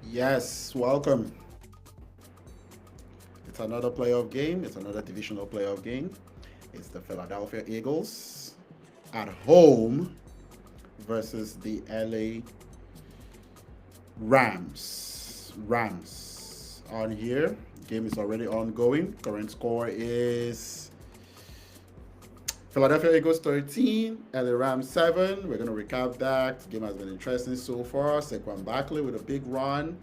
Yes, welcome. It's another playoff game. It's another divisional playoff game. It's the Philadelphia Eagles at home versus the LA Rams. Rams on here. Game is already ongoing. Current score is Philadelphia Eagles 13, LA Rams 7. We're going to recap that. The game has been interesting so far. Saquon Barkley with a big run.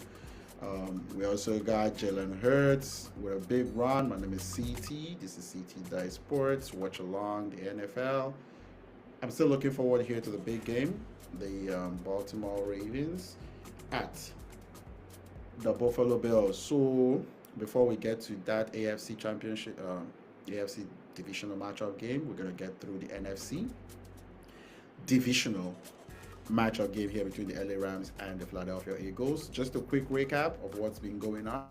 We also got Jalen Hurts with a big run. My name is CT. This is CT Die Sports. Watch along the NFL. I'm still looking forward here to the big game. The Baltimore Ravens at the Buffalo Bills. So before we get to that AFC Championship, AFC Divisional matchup game, we're gonna get through the NFC Divisional matchup game here between the LA Rams and the Philadelphia Eagles. Just a quick recap of what's been going on.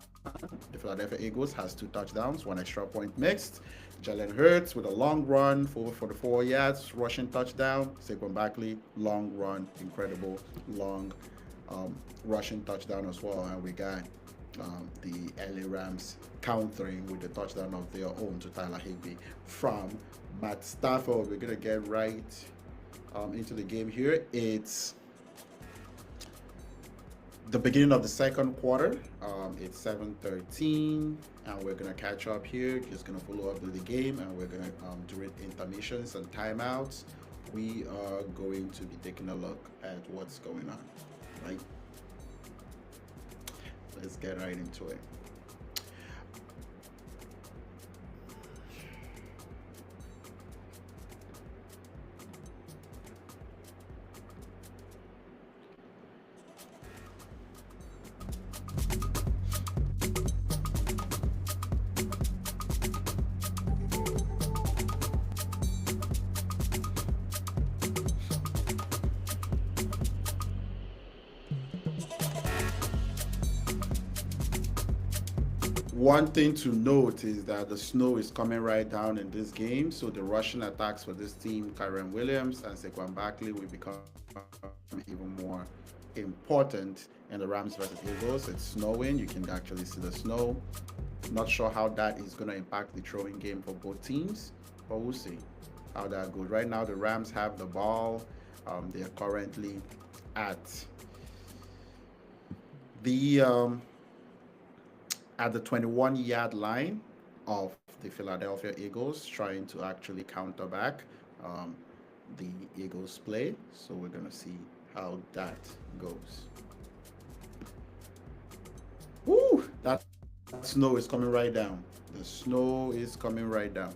The Philadelphia Eagles has 2 touchdowns, 1 extra point mixed. Jalen Hurts with a long run for the 4 yards, rushing touchdown. Saquon Barkley, long run, incredible long rushing touchdown as well. And we got the LA Rams countering with the touchdown of their own to Tyler Higbee from Matt Stafford. We're gonna get right into the game here. It's the beginning of the second quarter. It's 7:13, and we're gonna catch up here. Just gonna follow up with the game, and we're gonna during intermissions and timeouts, we are going to be taking a look at what's going on. Right? Let's get right into it. One thing to note is that the snow is coming right down in this game, so the rushing attacks for this team, Kyren Williams and Saquon Barkley, will become even more important in the Rams versus Eagles. It's snowing. You can actually see the snow. Not sure how that is going to impact the throwing game for both teams, but we'll see how that goes. Right now, the Rams have the ball. They are currently at the 21-yard line of the Philadelphia Eagles, trying to actually counter back the Eagles play. So we're going to see how that goes. Woo! That snow is coming right down. The snow is coming right down.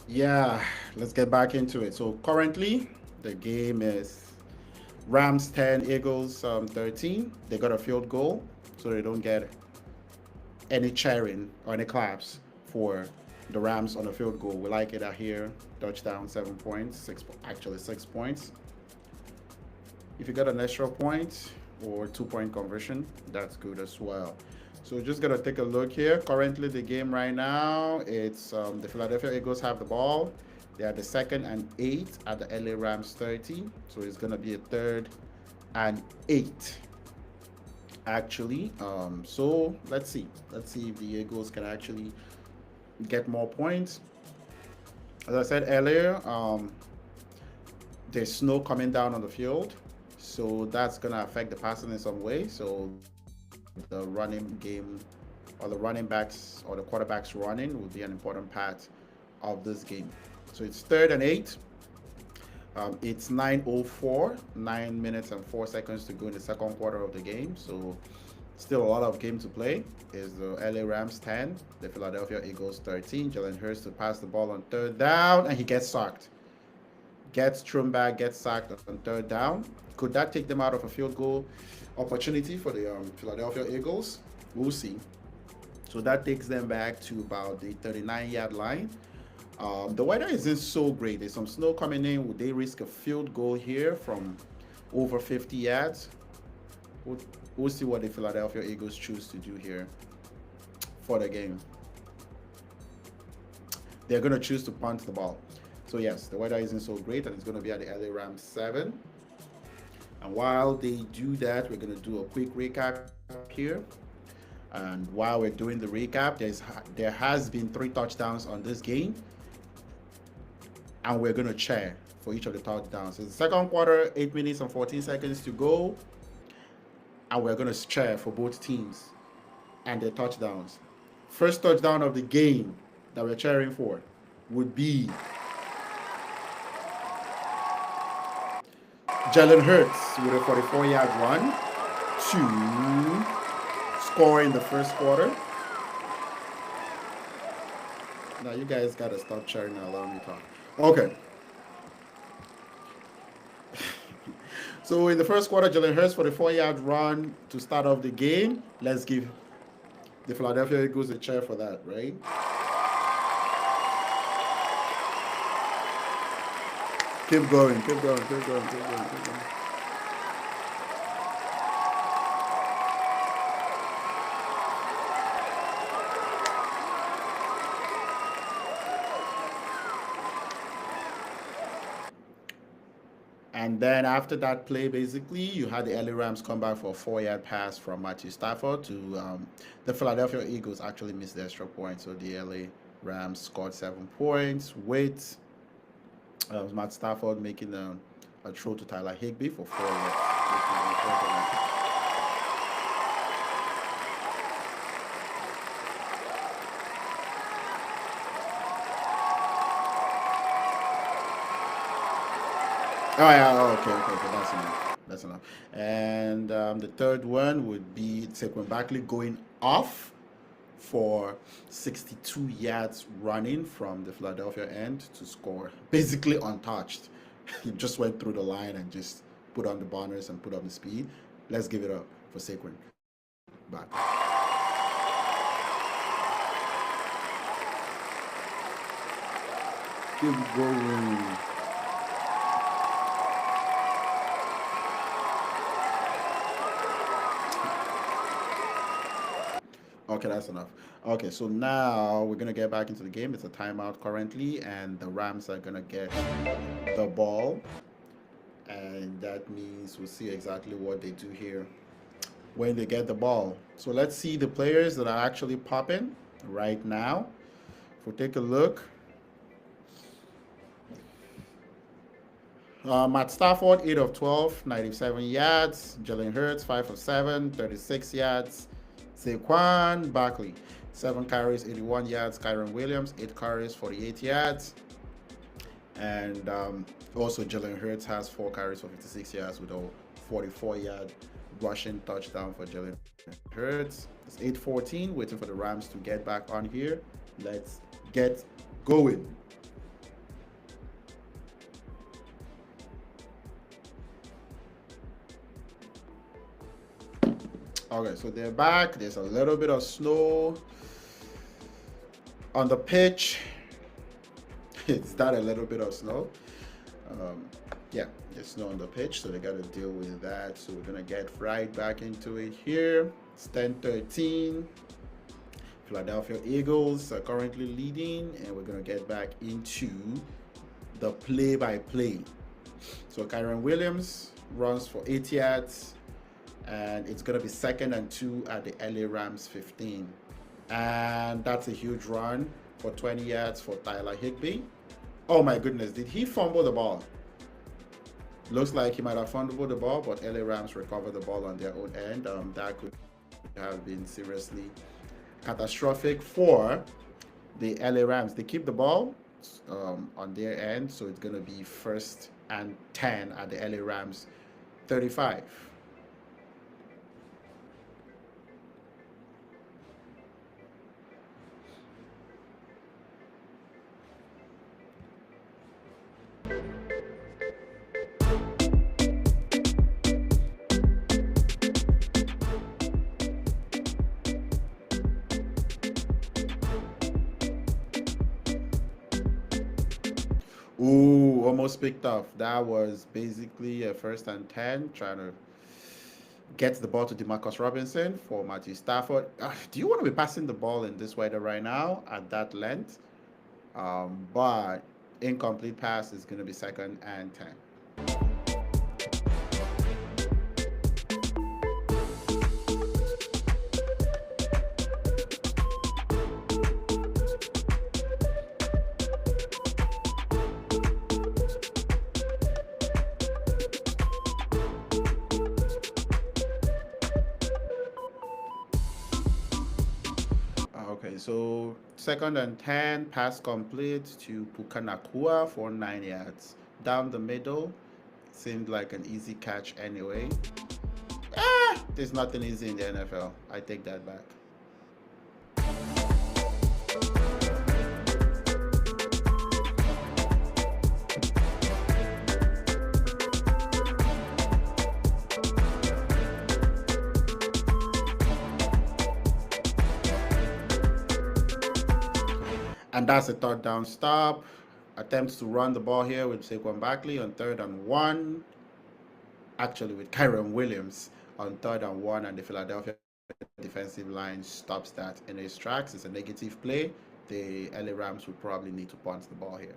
Yeah, let's get back into it. So currently, the game is Rams 10, Eagles 13. They got a field goal, so they don't get any cheering or any claps for the Rams on a field goal. We like it out here. Touchdown, 7 points, actually 6 points. If you got an extra point or 2 point conversion, that's good as well. So just gonna take a look here. Currently, the game right now, it's the Philadelphia Eagles have the ball. They are the 2nd and 8 at the LA Rams 30. So it's gonna be a 3rd and 8 actually. So let's see. Let's see if the Eagles can actually get more points. As I said earlier, there's snow coming down on the field, so that's gonna affect the passing in some way. So the running game, or the running backs or the quarterbacks running, will be an important part of this game. So it's 3rd and 8. It's 9:04, 9 minutes and 4 seconds to go in the second quarter of the game. So still a lot of game to play. Is the LA Rams 10, the Philadelphia Eagles 13. Jalen Hurts to pass the ball on 3rd down, and he gets sacked. Gets thrown back, gets sacked on 3rd down. Could that take them out of a field goal opportunity for the Philadelphia Eagles? We'll see. So that takes them back to about the 39-yard line. The weather isn't so great. There's some snow coming in. Would they risk a field goal here from over 50 yards? We'll, we'll see what the Philadelphia Eagles choose to do here for the game. They're going to choose to punt the ball. So yes, the weather isn't so great, and it's going to be at the LA Rams 7. And while they do that, we're going to do a quick recap here. And while we're doing the recap, there has been 3 touchdowns on this game, and we're going to cheer for each of the touchdowns. It's the second quarter, 8 minutes and 14 seconds to go, and we're going to cheer for both teams and their touchdowns. First touchdown of the game that we're cheering for would be Jalen Hurts with a 44-yard run to score in the first quarter. Now you guys gotta stop cheering and allow me to talk. Okay. So in the first quarter, Jalen Hurts for the 4-yard run to start off the game. Let's give the Philadelphia Eagles a cheer for that, right? Keep going, keep going, keep going, keep going, keep going. And then after that play, basically, you had the LA Rams come back for a 4-yard pass from Matthew Stafford to the Philadelphia Eagles actually missed the extra point. So the LA Rams scored 7 points with Matt Stafford making a throw to Tyler Higbee for 4 yards. Oh yeah, oh, okay, that's enough. That's enough. And the third one would be Saquon Barkley going off for 62 yards running from the Philadelphia end to score, basically untouched. He just went through the line and just put on the bonners and put on the speed. Let's give it up for Saquon Barkley. Keep going. Okay, that's enough. Okay, so now we're gonna get back into the game. It's a timeout currently, and the Rams are gonna get the ball, and that means we'll see exactly what they do here when they get the ball. So let's see the players that are actually popping right now. If we take a look, Matt Stafford, 8 of 12, 97 yards. Jalen Hurts, 5 of 7, 36 yards. Saquon Barkley, 7 carries, 81 yards. Kyron Williams, 8 carries, 48 yards. And also Jalen Hurts has 4 carries for 56 yards with a 44-yard rushing touchdown for Jalen Hurts. It's 8:14, waiting for the Rams to get back on here. Let's get going. Okay, so they're back. There's a little bit of snow on the pitch. It's that a little bit of snow. Um, yeah, there's snow on the pitch, so they got to deal with that. So we're gonna get right back into it here. It's 10:13. Philadelphia Eagles are currently leading, and we're gonna get back into the play-by-play. So Kyron Williams runs for 8 yards, and it's gonna be 2nd and 2 at the LA Rams 15. And that's a huge run for 20 yards for Tyler Higbee. Oh my goodness, did he fumble the ball? Looks like he might have fumbled the ball, but LA Rams recovered the ball on their own end. That could have been seriously catastrophic for the LA Rams. They keep the ball on their end, so it's going to be 1st and 10 at the LA Rams 35. Ooh, almost picked off. That was basically a 1st and 10, trying to get the ball to DeMarcus Robinson for Matthew Stafford. Do you want to be passing the ball in this weather right now at that length? But incomplete pass is going to be 2nd and 10. Okay, so 2nd and 10, pass complete to Puka Nacua for 9 yards. Down the middle, seemed like an easy catch anyway. There's nothing easy in the NFL. I take that back. And that's a 3rd down stop. Attempts to run the ball here with Saquon Barkley on 3rd and 1. Actually, with Kyron Williams on 3rd and 1, and the Philadelphia defensive line stops that in its tracks. It's a negative play. The LA Rams would probably need to punt the ball here.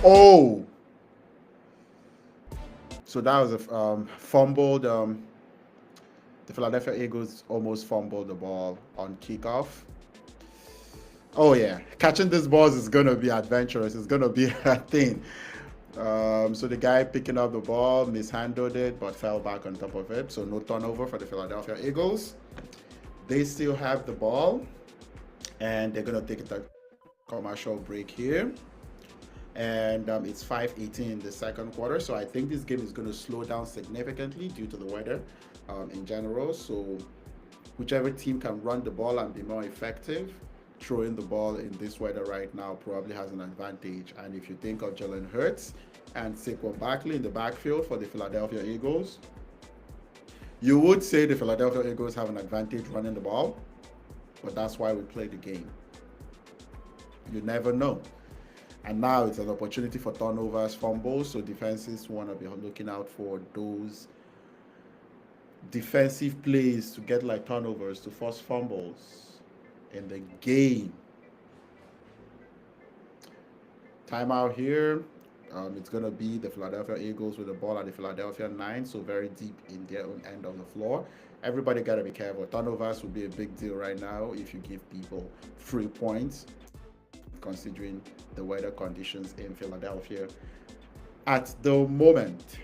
Oh, so that was a fumbled. The Philadelphia Eagles almost fumbled the ball on kickoff. Oh yeah, catching these balls is gonna be adventurous. It's gonna be a thing. So the guy picking up the ball mishandled it, but fell back on top of it. So no turnover for the Philadelphia Eagles. They still have the ball, and they're gonna take a commercial break here. And it's 5:18 in the 2nd quarter, so I think this game is going to slow down significantly due to the weather in general. So whichever team can run the ball and be more effective, throwing the ball in this weather right now probably has an advantage. And if you think of Jalen Hurts and Saquon Barkley in the backfield for the Philadelphia Eagles, you would say the Philadelphia Eagles have an advantage running the ball, but that's why we play the game. You never know. And now it's an opportunity for turnovers, fumbles, so defenses want to be looking out for those defensive plays to get like turnovers, to force fumbles in the game. Timeout here. It's going to be the Philadelphia Eagles with the ball at the Philadelphia 9, so very deep in their own end of the floor. Everybody got to be careful. Turnovers will be a big deal right now if you give people free points, considering the weather conditions in Philadelphia at the moment.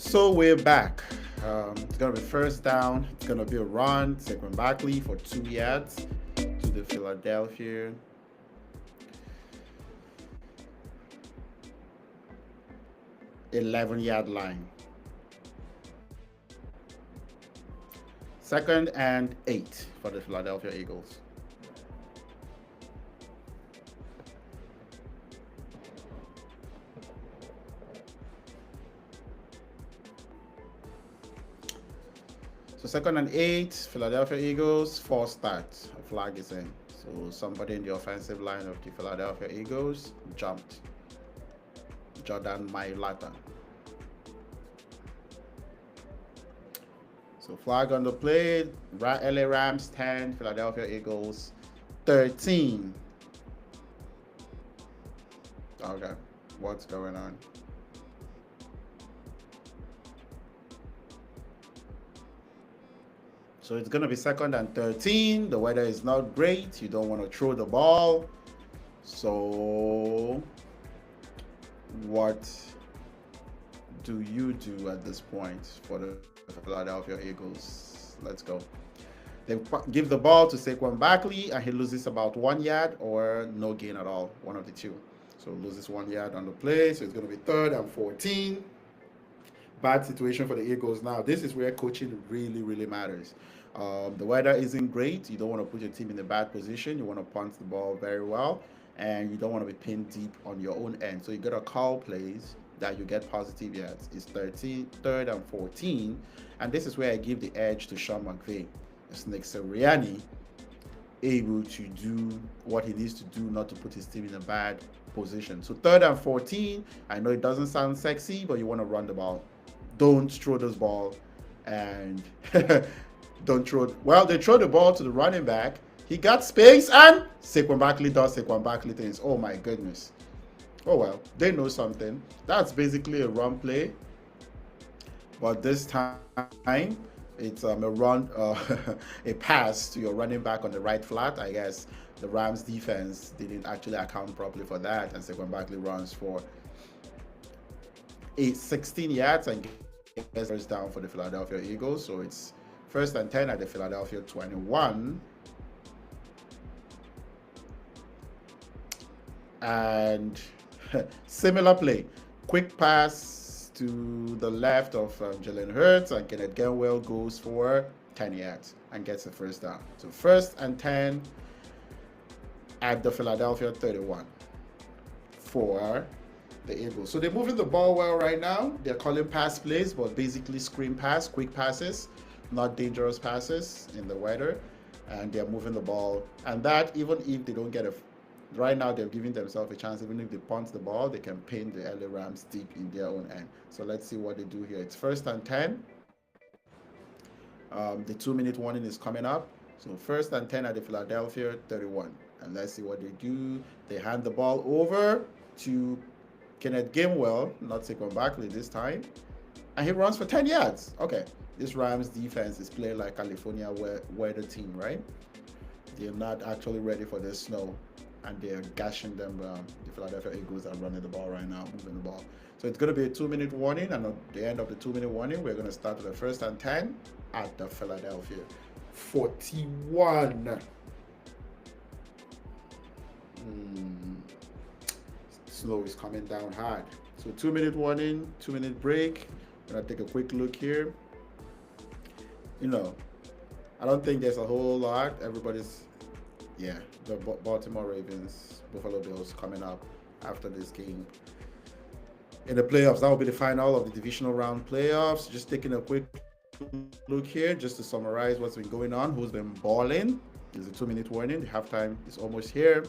So we're back. It's gonna be first down. It's gonna be a run. Saquon Barkley for 2 yards to the Philadelphia 11-yard line. 2nd and 8 for the Philadelphia Eagles. So 2nd and 8, Philadelphia Eagles, false start. A flag is in. So somebody in the offensive line of the Philadelphia Eagles jumped. Jordan Mailata. So flag on the play. LA Rams 10, Philadelphia Eagles 13. Okay, what's going on? So it's going to be 2nd and 13. The weather is not great. You don't want to throw the ball. So what do you do at this point for the Philadelphia Eagles? Let's go. They give the ball to Saquon Barkley and he loses about 1 yard or no gain at all. One of the two. So loses 1 yard on the play. So it's going to be 3rd and 14. Bad situation for the Eagles now. This is where coaching really, really matters. The weather isn't great. You don't want to put your team in a bad position. You want to punt the ball very well, and you don't want to be pinned deep on your own end. So you got to call plays that you get positive yards. It's 3rd and 14, and this is where I give the edge to Sean McVay. It's Nick Sirianni able to do what he needs to do not to put his team in a bad position. So 3rd and 14, I know it doesn't sound sexy, but you want to run the ball. Don't throw this ball and don't throw. Well, they throw the ball to the running back. He got space and Saquon Barkley does Saquon Barkley things. Oh my goodness. Oh well, they know something. That's basically a run play. But this time, it's a run, a pass to your running back on the right flat. I guess the Rams defense didn't actually account properly for that, and Saquon Barkley runs for 16 yards and gets first down for the Philadelphia Eagles. So it's 1st and 10 at the Philadelphia 21. And similar play, quick pass to the left of Jalen Hurts, and Kenneth Gainwell goes for 10 yards and gets a first down. So 1st and 10 at the Philadelphia 31 for the Eagles. So they're moving the ball well right now. They're calling pass plays, but basically screen pass, quick passes, not dangerous passes in the weather. And they're moving the ball. And that, even if they don't get right now they're giving themselves a chance. Even if they punt the ball, they can pin the LA Rams deep in their own end. So let's see what they do here. It's 1st and 10. The 2-minute warning is coming up. So 1st and 10 at the Philadelphia 31. And let's see what they do. They hand the ball over to Kenneth Gainwell, not Saquon Barkley this time. And he runs for 10 yards. Okay, this Rams defense is playing like California weather team, right? They're not actually ready for the snow. And they're gashing them. The Philadelphia Eagles are running the ball right now, moving the ball. So it's going to be a 2-minute warning. And at the end of the 2-minute warning, we're going to start with the 1st and 10 at the Philadelphia 41. Snow is coming down hard. So 2-minute warning, 2-minute break. I'm going to take a quick look here. I don't think there's a whole lot. Everybody's, the Baltimore Ravens, Buffalo Bills coming up after this game. In the playoffs, that will be the final of the divisional round playoffs. Just taking a quick look here, just to summarize what's been going on, who's been balling. There's a 2-minute warning. The halftime is almost here.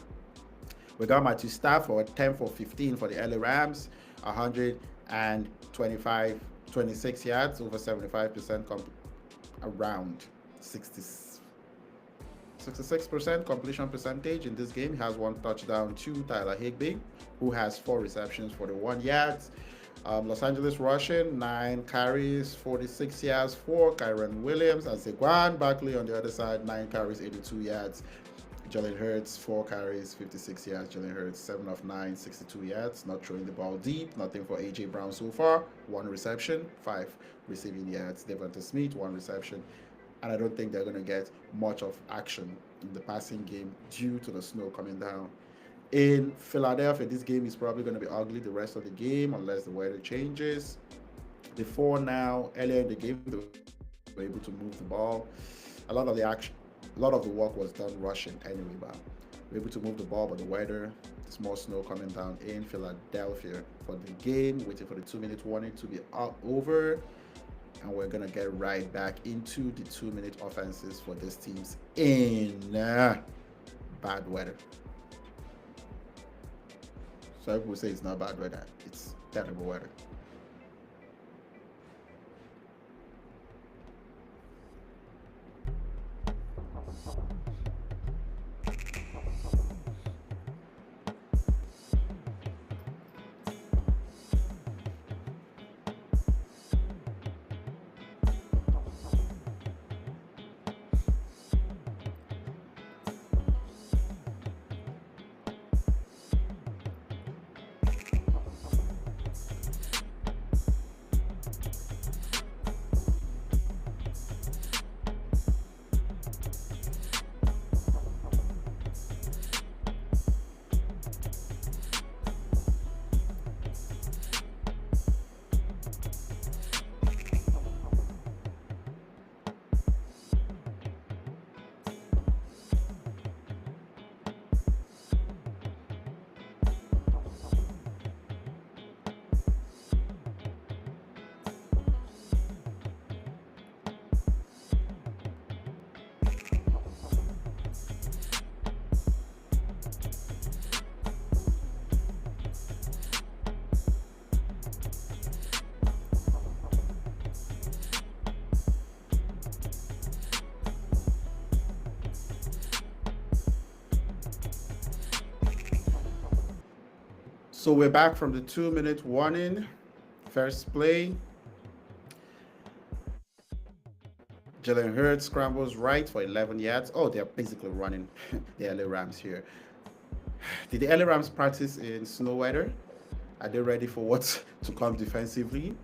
We got Matthew Stafford, 10 for 15 for the LA Rams, 125, 26 yards, over 75%, around 66% completion percentage in this game. He has 1 touchdown to Tyler Higbee, who has 4 receptions for the 1 yards. Los Angeles rushing, 9 carries, 46 yards for Kyren Williams, and Saquon Barkley on the other side, 9 carries, 82 yards. Jalen Hurts, 4 carries, 56 yards. Jalen Hurts, 7 of 9, 62 yards. Not throwing the ball deep. Nothing for A.J. Brown so far. 1 reception, 5 receiving yards. Devonta Smith, 1 reception. And I don't think they're going to get much of action in the passing game due to the snow coming down. In Philadelphia, this game is probably going to be ugly the rest of the game unless the weather changes. Before now, earlier in the game, they were able to move the ball. A lot of the action, a lot of the work was done rushing anyway, but we're able to move the ball. But the weather, there's more snow coming down in Philadelphia for the game. Waiting for the 2-minute warning to be over, and we're gonna get right back into the 2-minute offenses for these teams in bad weather. So people say it's not bad weather; it's terrible weather. So we're back from the 2-minute warning. First play. Jalen Hurts scrambles right for 11 yards. Oh, they're basically running the LA Rams here. Did the LA Rams practice in snow weather? Are they ready for what's to come defensively?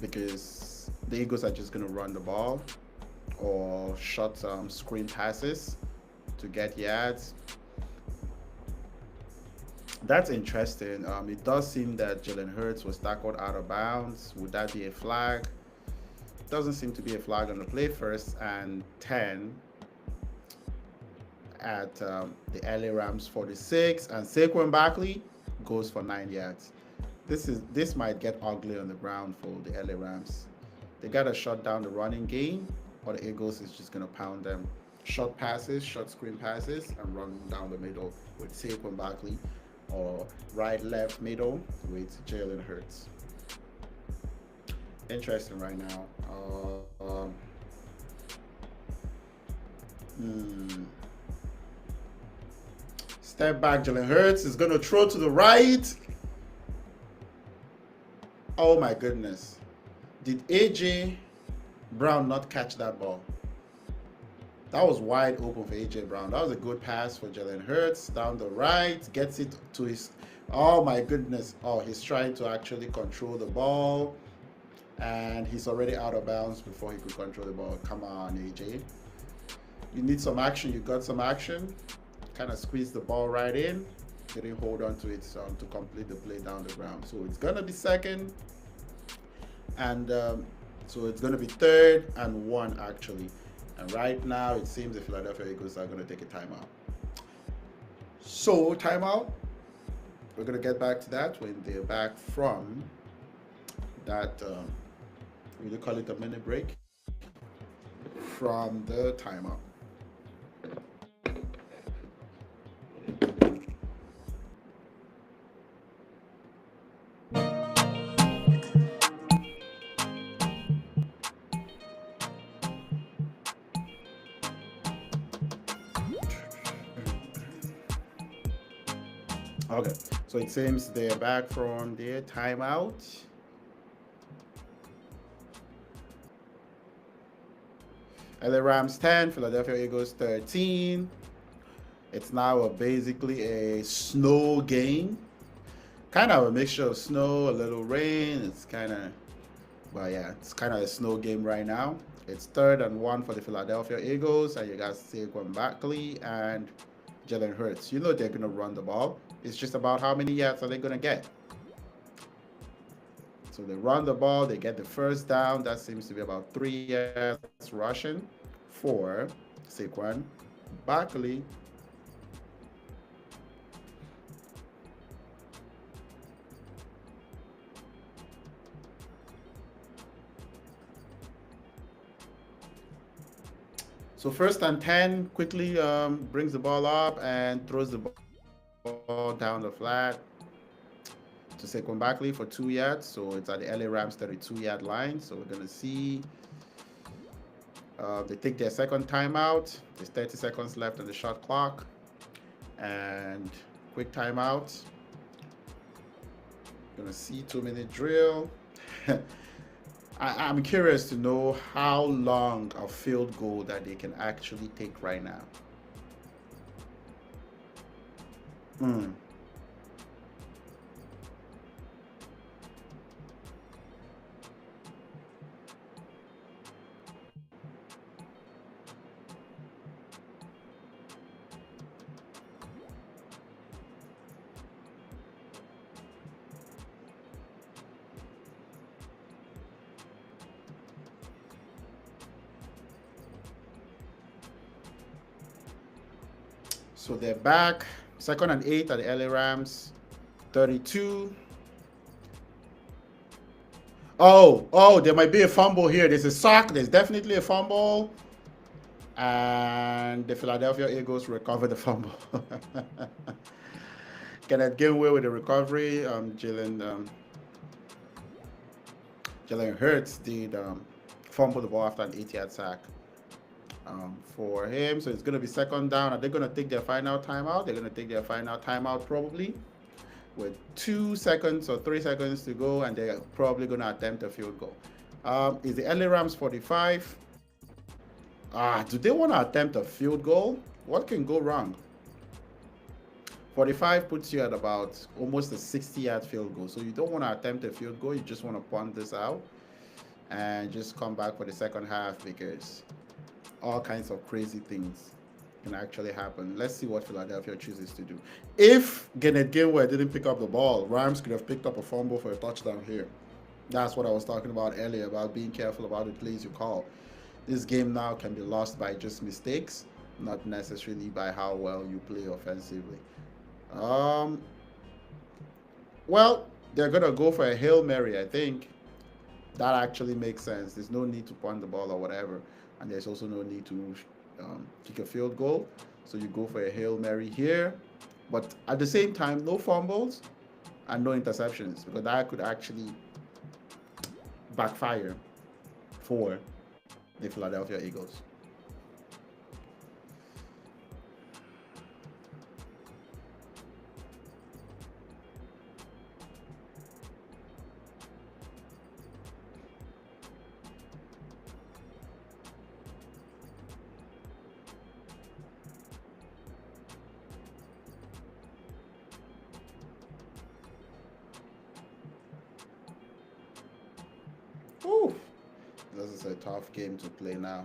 Because the Eagles are just going to run the ball or short screen passes to get yards. That's interesting. It does seem that Jalen Hurts was tackled out of bounds. Would that be a flag? Doesn't seem to be a flag on the play. First and 10 at the LA Rams 46, and Saquon Barkley goes for 9 yards. This might get ugly on the ground for the LA Rams. They gotta shut down the running game, or the Eagles is just gonna pound them. Short passes, short screen passes, and run down the middle with Saquon Barkley, or right, left, middle with Jalen Hurts. Interesting right now. Step back, Jalen Hurts is going to throw to the right. Oh my goodness. Did A.J. Brown not catch that ball? That was wide open for A.J. Brown. That was a good pass for Jalen Hurts down the right. Gets it to his... Oh my goodness. Oh, he's trying to actually control the ball. And he's already out of bounds before he could control the ball. Come on, A.J. You need some action. You got some action. Kind of squeezed the ball right in. Didn't hold on to it to complete the play down the ground. So it's going to be second. And so it's going to be 3rd and 1 actually. And right now it seems the Philadelphia Eagles are going to take a timeout. So timeout. We're going to get back to that when they're back from that, we do call it a mini break, from the timeout. Okay, so it seems they're back from their timeout. LA Rams 10, Philadelphia Eagles 13. It's now basically a snow game, kind of a mixture of snow, a little rain. It's kind of, well, yeah, it's kind of a snow game right now. It's 3rd and 1 for the Philadelphia Eagles, and you got Saquon Barkley and Jalen Hurts. You know they're going to run the ball. It's just about how many yards are they going to get. So they run the ball, they get the first down. That seems to be about 3 yards rushing for Saquon Barkley. So 1st and 10 quickly brings the ball up and throws the ball down the flat to Saquon Barkley for 2 yards. So it's at the LA Rams 32-yard line. So we're going to see they take their second timeout. There's 30 seconds left on the shot clock. And quick timeout. Going to see 2-minute drill. I'm curious to know how long a field goal that they can actually take right now. Mm. So they're back. 2nd and 8 at the LA Rams. 32. Oh, there might be a fumble here. There's a sack. There's definitely a fumble. And the Philadelphia Eagles recover the fumble. Kenneth Gainwell with the recovery. Jalen Hurts did fumble the ball after an 8-yard sack for him. So it's going to be 2nd down. Are they going to take their final timeout? They're going to take their final timeout probably with 2 seconds or 3 seconds to go, and they're probably going to attempt a field goal. Is the LA Rams 45? Do they want to attempt a field goal? What can go wrong? 45 puts you at about almost a 60-yard field goal. So you don't want to attempt a field goal. You just want to punt this out and just come back for the second half, because all kinds of crazy things can actually happen. Let's see what Philadelphia chooses to do. If Kenneth Gainwell didn't pick up the ball, Rams could have picked up a fumble for a touchdown here. That's what I was talking about earlier, about being careful about the plays you call. This game now can be lost by just mistakes, not necessarily by how well you play offensively. Well, they're going to go for a Hail Mary, I think. That actually makes sense. There's no need to punt the ball or whatever. And there's also no need to kick a field goal. So you go for a Hail Mary here. But at the same time, no fumbles and no interceptions, because that could actually backfire for the Philadelphia Eagles. Ooh, this is a tough game to play now.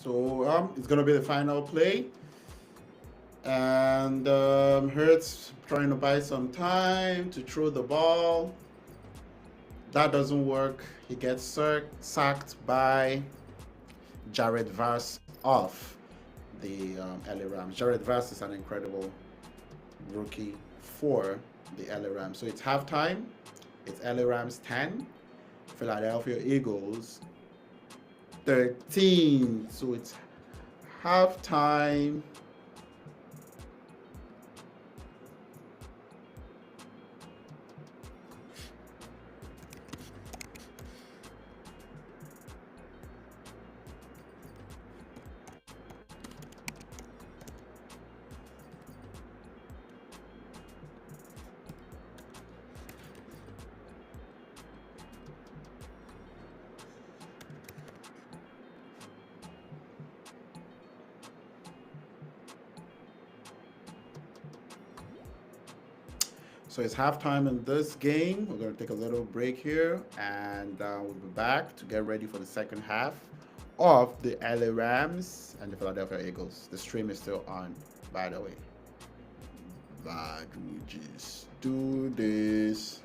So it's going to be the final play. And Hurts trying to buy some time to throw the ball. That doesn't work. He gets sacked by Jared Verse off the LA Rams. Jared Verse is an incredible rookie for the LA Rams. So it's halftime. It's LA Rams 10, Philadelphia Eagles 13. So it's halftime. So it's halftime in this game. We're going to take a little break here, and we'll be back to get ready for the second half of the LA Rams and the Philadelphia Eagles. The stream is still on, by the way. But we just do this.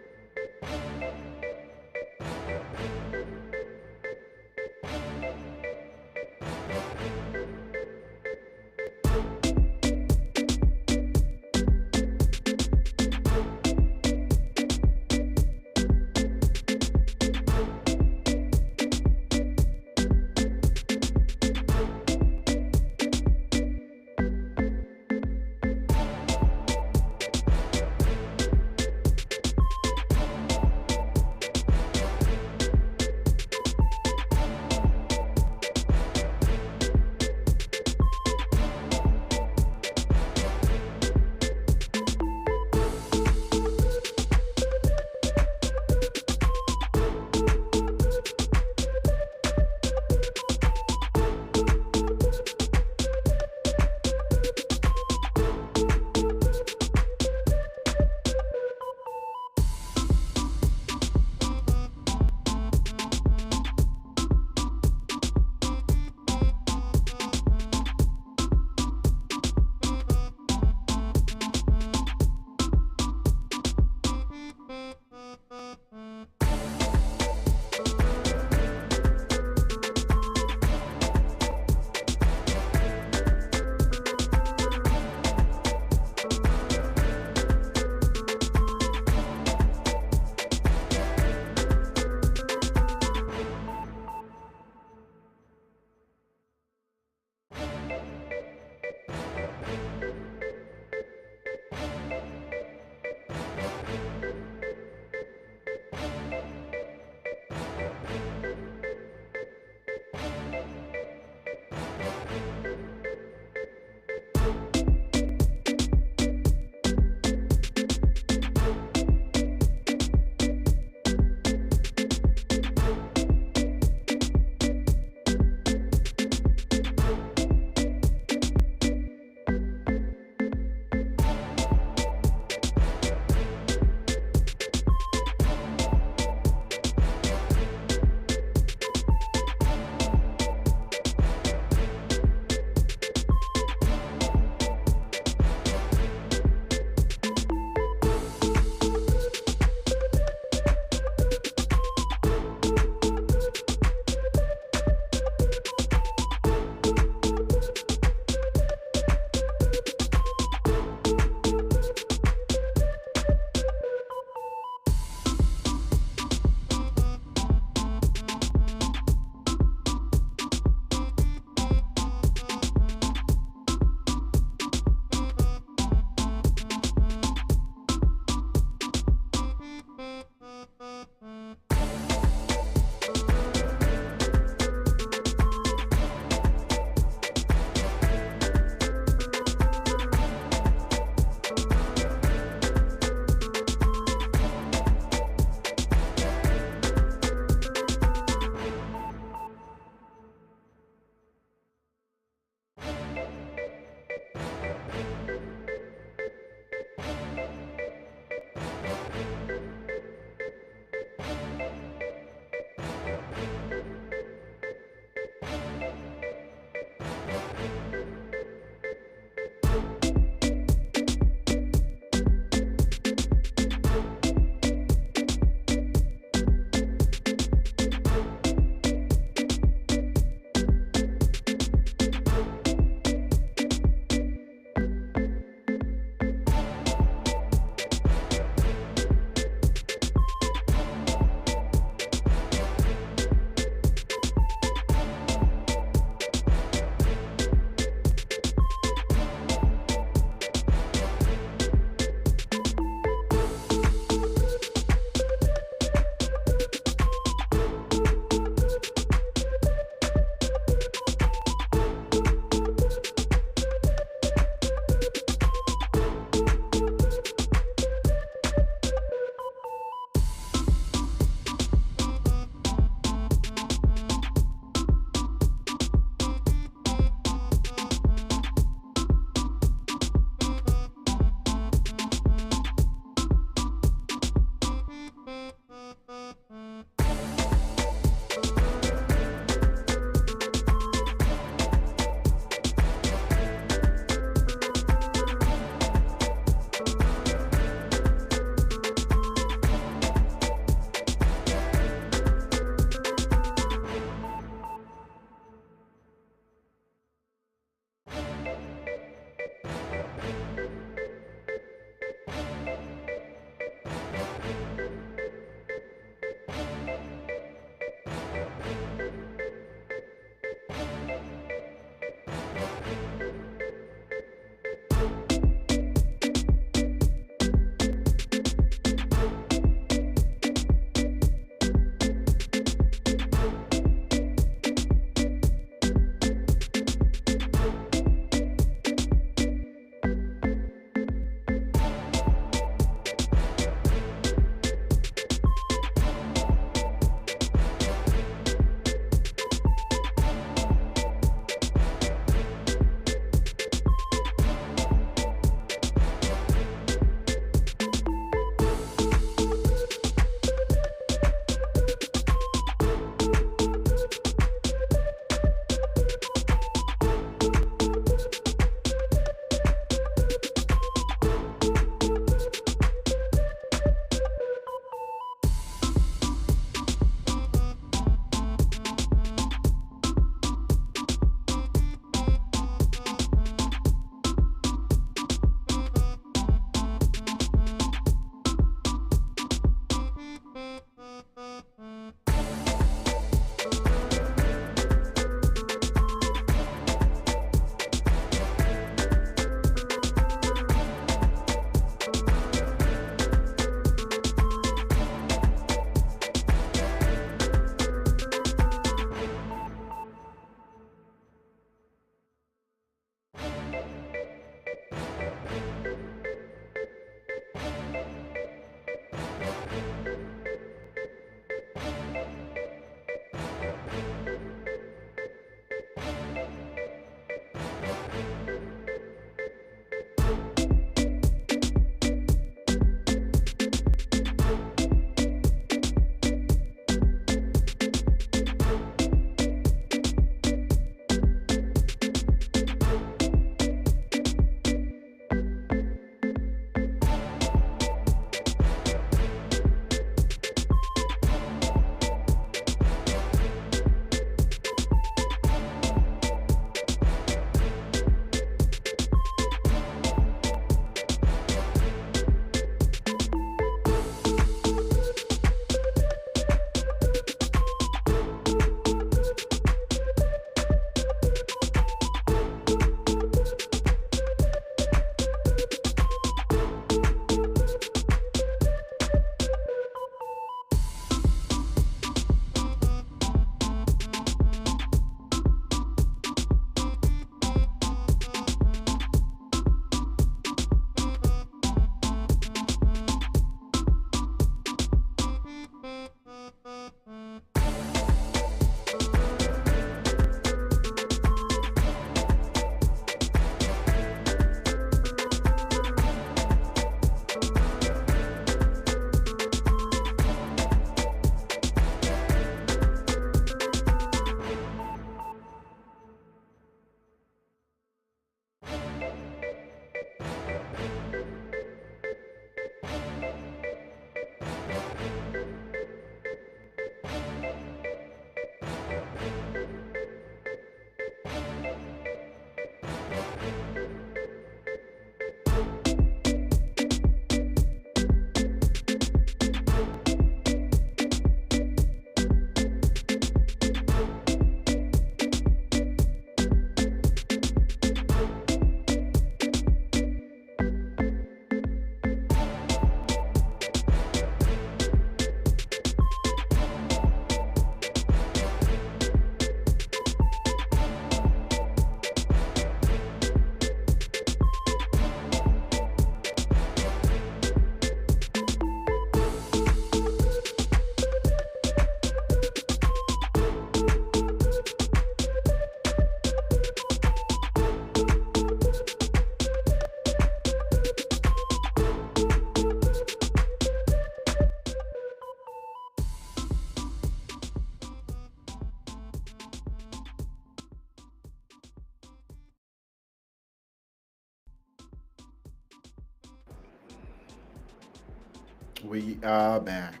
We are back.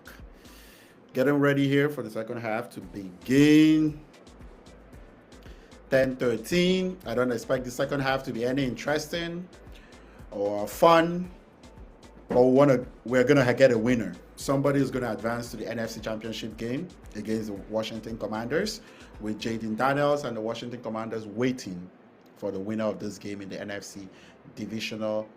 Getting ready here for the second half to begin. 10:13. I don't expect the second half to be any interesting or fun, but we're gonna get a winner. Somebody is gonna advance to the NFC Championship game against the Washington Commanders, with Jaden Daniels and the Washington Commanders waiting for the winner of this game in the NFC Divisional,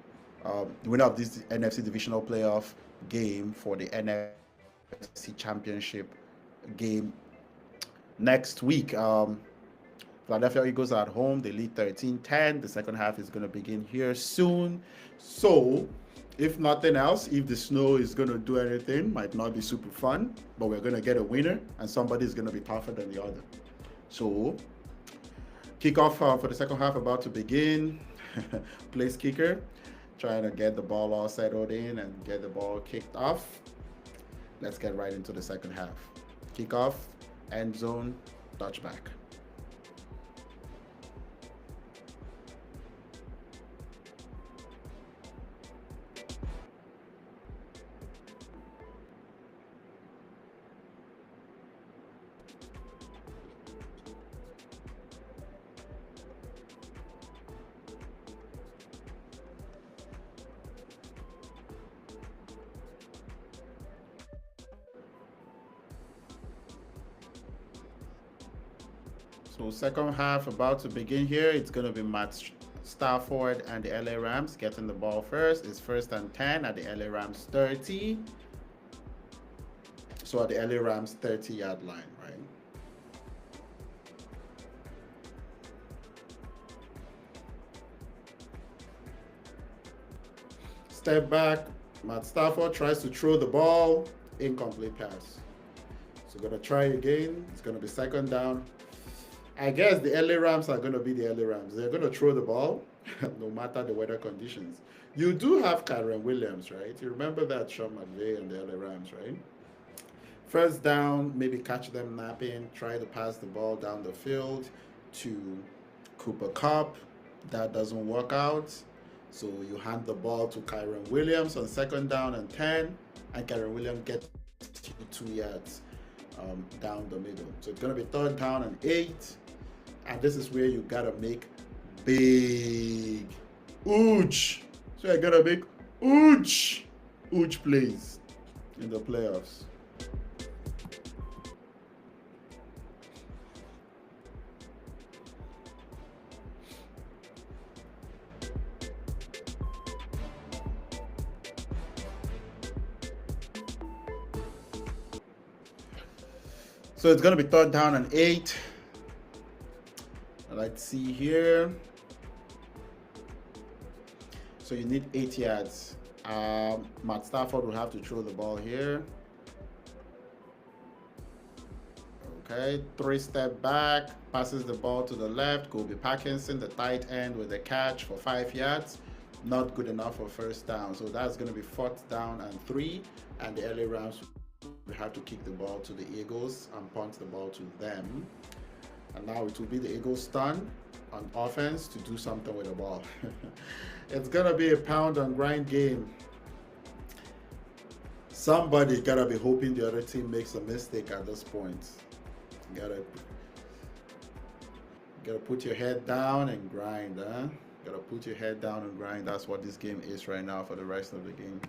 the winner of this NFC Divisional playoff game for the NFC Championship game next week. Philadelphia Eagles are at home. They lead 13-10. The second half is going to begin here soon. So, if nothing else, if the snow is going to do anything, might not be super fun, but we're going to get a winner, and somebody is going to be tougher than the other. So, kickoff for the second half about to begin. Place kicker, trying to get the ball all settled in and get the ball kicked off. Let's get right into the second half. Kickoff, end zone, touchback. So second half about to begin here. It's going to be Matt Stafford and the LA Rams getting the ball first. It's 1st and 10 at the LA Rams 30. So at the LA Rams 30-yard line, right? Step back. Matt Stafford tries to throw the ball. Incomplete pass. So going to try again. It's going to be second down. I guess the LA Rams are going to be the LA Rams. They're going to throw the ball no matter the weather conditions. You do have Kyren Williams, right? You remember that Sean McVay and the LA Rams, right? First down, maybe catch them napping, try to pass the ball down the field to Cooper Kupp. That doesn't work out. So you hand the ball to Kyren Williams on second down and 10, and Kyren Williams gets you 2 yards down the middle. So it's going to be third down and 8. And this is where you got to make big, huge. So you got to make huge plays in the playoffs. So it's going to be third down and 8. Let's see here. So you need 8 yards. Matt Stafford will have to throw the ball here. Okay, 3-step back, passes the ball to the left. Kobe Parkinson, the tight end, with a catch for 5 yards. Not good enough for first down. So that's going to be 4th down and 3. And the LA Rams will have to kick the ball to the Eagles and punt the ball to them. And now it will be the Eagles' turn on offense to do something with the ball. It's going to be a pound and grind game. Somebody got to be hoping the other team makes a mistake at this point. You gotta put your head down and grind, huh? Gotta put your head down and grind. That's what this game is right now for the rest of the game.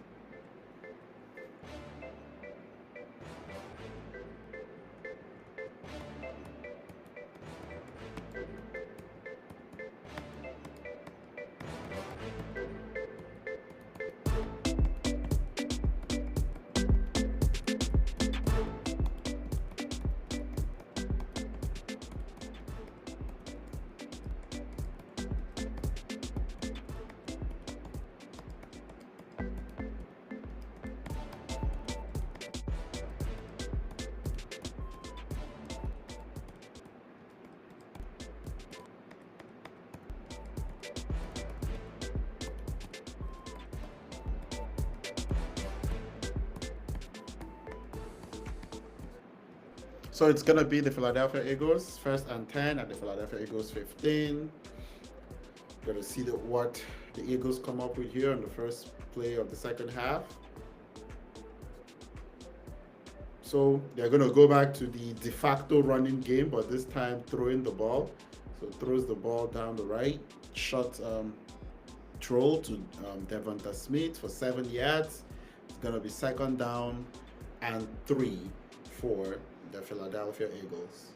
So it's going to be the Philadelphia Eagles, 1st and 10 at the Philadelphia Eagles 15. Going to see what the Eagles come up with here on the first play of the second half. So they're going to go back to the de facto running game, but this time throwing the ball. So throws the ball down the right, shot throw to Devonta Smith for 7 yards. It's going to be second down and 3 for the Philadelphia Eagles.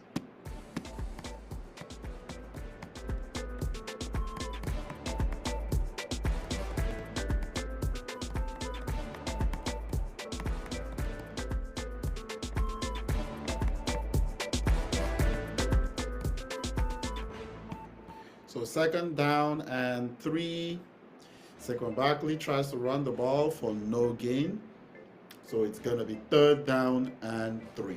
So second down and 3. Saquon Barkley tries to run the ball for no gain. So it's going to be third down and 3.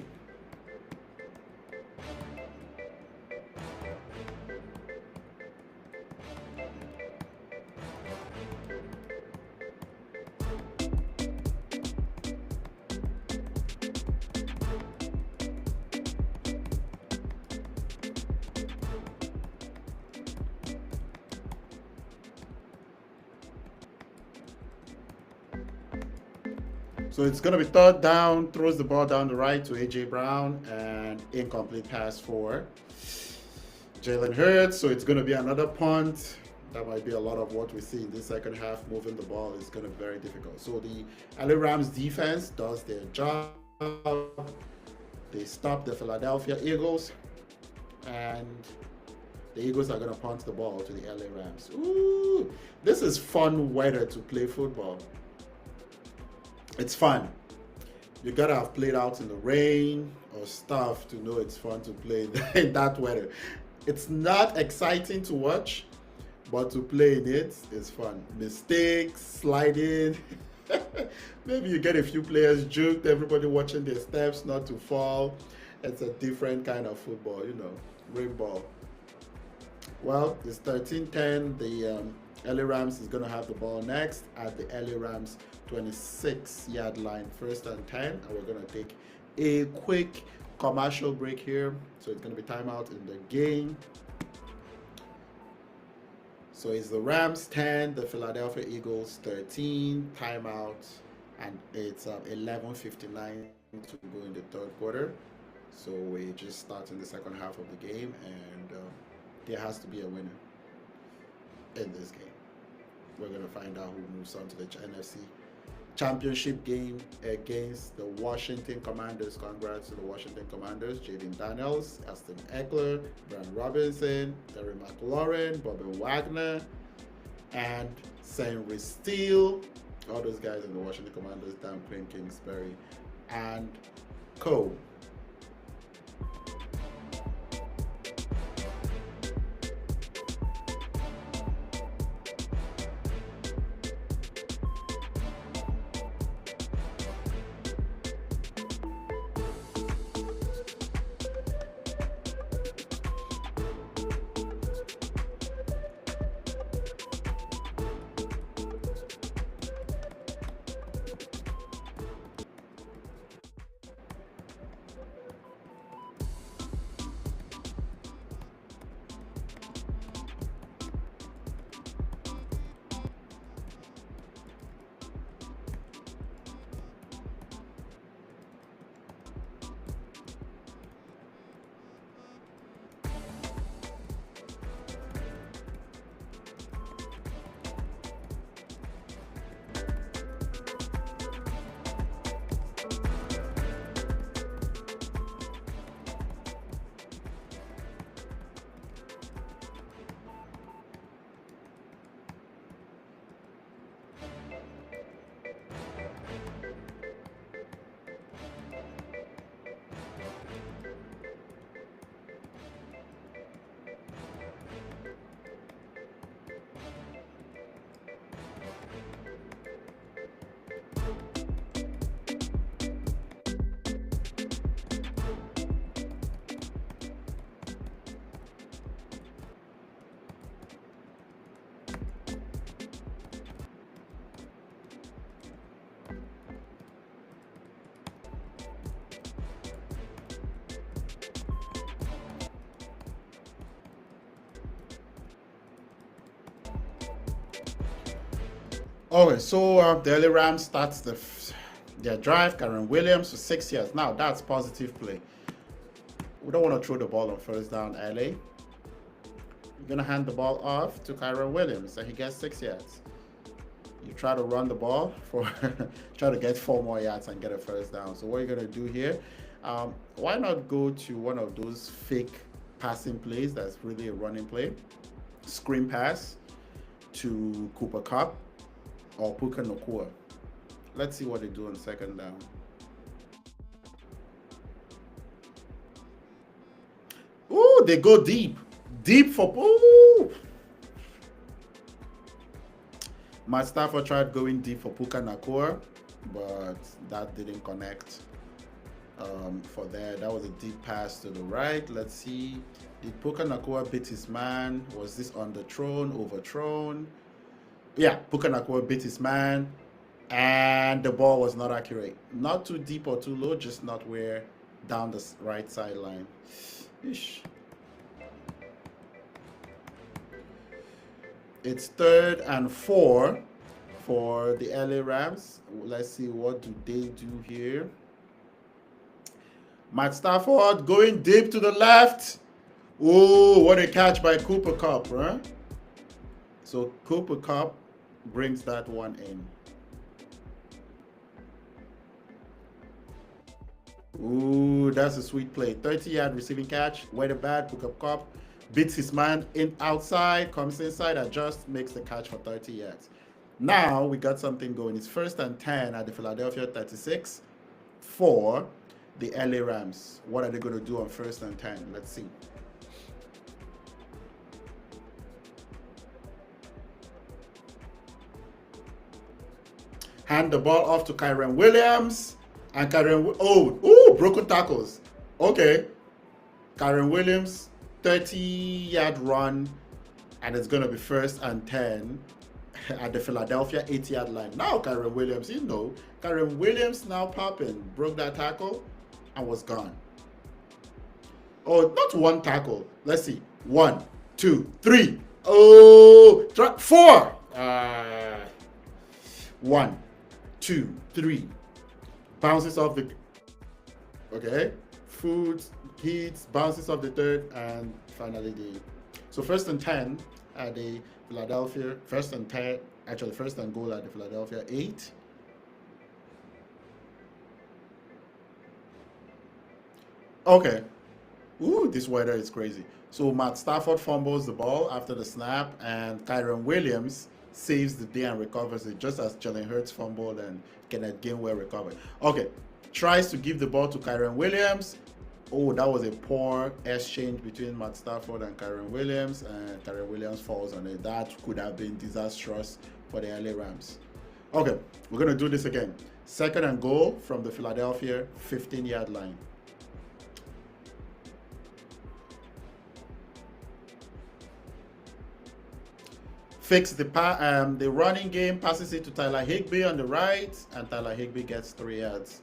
So it's going to be third down, throws the ball down the right to A.J. Brown, and incomplete pass for Jalen Hurts. So it's going to be another punt. That might be a lot of what we see in this second half. Moving the ball is going to be very difficult. So the LA Rams defense does their job. They stop the Philadelphia Eagles, and the Eagles are going to punt the ball to the LA Rams. Ooh, this is fun weather to play football. It's fun. You gotta have played out in the rain or stuff to know it's fun to play in that weather. It's not exciting to watch, but to play in it is fun. Mistakes, sliding. Maybe you get a few players juked, everybody watching their steps not to fall. It's a different kind of football, rain ball. Well, it's 13-10. The LA Rams is going to have the ball next at the LA Rams 26-yard line, first and 10. And we're going to take a quick commercial break here. So it's going to be timeout in the game. So it's the Rams 10, the Philadelphia Eagles 13, timeout, and it's 11:59 to go in the third quarter. So we just start in the second half of the game, and there has to be a winner in this game. We're going to find out who moves on to the NFC Championship game against the Washington Commanders. Congrats to the Washington Commanders. Jaden Daniels, Aston Eckler, Brian Robinson, Terry McLaurin, Bobby Wagner, and Henry Steele. All those guys in the Washington Commanders, Dan Quinn, Kingsbury, and Co. Okay, so the LA Rams starts Their drive, Karen Williams for 6 yards. Now that's positive play. We don't want to throw the ball on first down, LA. You're going to hand the ball off to Kyron Williams and he gets 6 yards. You try to run the ball for try to get 4 more yards and get a first down. So what you're going to do here, why not go to one of those fake passing plays that's really a running play? Screen pass to Cooper Kupp or Puka Nacua. Let's see what they do on second down. Ooh, they go deep. Deep for... Ooh. Matt Stafford tried going deep for Puka Nacua, but that didn't connect for there. That was a deep pass to the right. Let's see. Did Puka Nacua beat his man? Was this underthrown, overthrown? Yeah, Puka Nacua beat his man, and the ball was not accurate. Not too deep or too low, just not where down the right sideline. Ish. It's 3rd and 4 for the LA Rams. Let's see, what do they do here? Matt Stafford going deep to the left. Oh, what a catch by Cooper Kupp, right? So Cooper Kupp brings that one in. Ooh, that's a sweet play. 30-yard receiving catch. Where the bad Cooper Kupp beats his man in outside, comes inside, adjusts, makes the catch for 30 yards. Now we got something going. It's 1st and 10 at the Philadelphia 36 for the LA Rams. What are they going to do on 1st and 10? Let's see. Hand the ball off to Kyren Williams. And broken tackles. Okay. Kyren Williams, 30-yard run, and it's going to be 1st and 10 at the Philadelphia 8-yard line. Now Kyren Williams, Kyren Williams now popping, broke that tackle and was gone. Oh, not one tackle. Let's see. 1, 2, 3. Oh, 4. 1, 2, 3. Bounces off the... Okay. Foods, hits, bounces off the 3rd, and finally the... So 1st and 10 at the Philadelphia, 1st and 10, actually 1st and goal at the Philadelphia 8. Okay. Ooh, this weather is crazy. So Matt Stafford fumbles the ball after the snap, and Kyren Williams saves the day and recovers it, just as Jalen Hurts fumbled and Kenneth Gainwell recovered. Okay. Tries to give the ball to Kyren Williams. Oh, that was a poor exchange between Matt Stafford and Kyren Williams, and Kyren Williams falls on it. That could have been disastrous for the LA Rams. Okay, we're going to do this again. 2nd and goal from the Philadelphia 15-yard line. Fix the running game, passes it to Tyler Higbee on the right, and Tyler Higbee gets 3 yards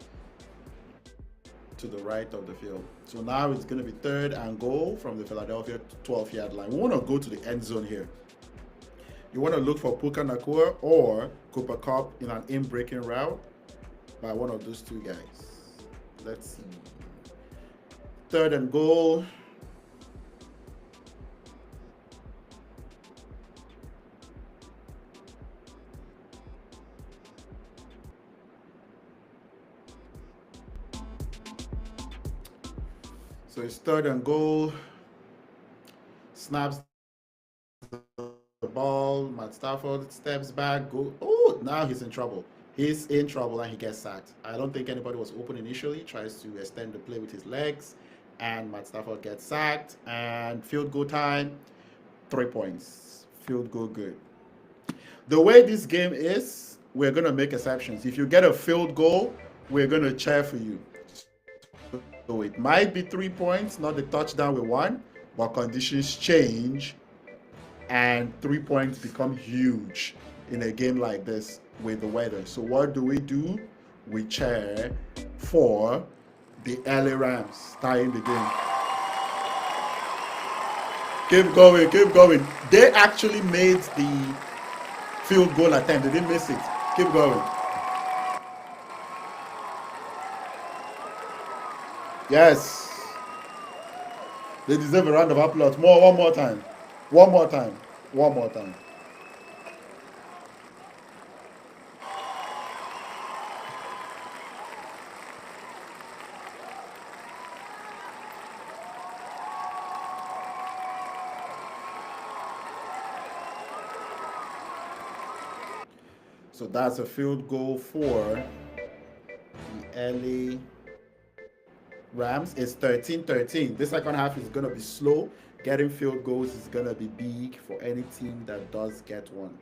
to the right of the field. So now it's going to be 3rd and goal from the Philadelphia 12-yard line. We want to go to the end zone here. You want to look for Puka Nacua or Cooper Kupp in an in-breaking route by one of those two guys. Let's see. 3rd and goal. So it's 3rd and goal. Snaps the ball. Matt Stafford steps back. Go. Oh, now he's in trouble. He's in trouble and he gets sacked. I don't think anybody was open initially. Tries to extend the play with his legs, and Matt Stafford gets sacked. And field goal time. 3 points. Field goal good. The way this game is, we're going to make exceptions. If you get a field goal, we're going to cheer for you. So it might be 3 points, not the touchdown we want, but conditions change and 3 points become huge in a game like this with the weather. So what do? We cheer for the LA Rams tying the game. Keep going, keep going. They actually made the field goal attempt. They didn't miss it. Keep going. Yes. They deserve a round of applause. More, one more time. One more time. One more time. So that's a field goal for the LA Rams. It's 13-13. This second half is going to be slow. Getting field goals is going to be big for any team that does get one.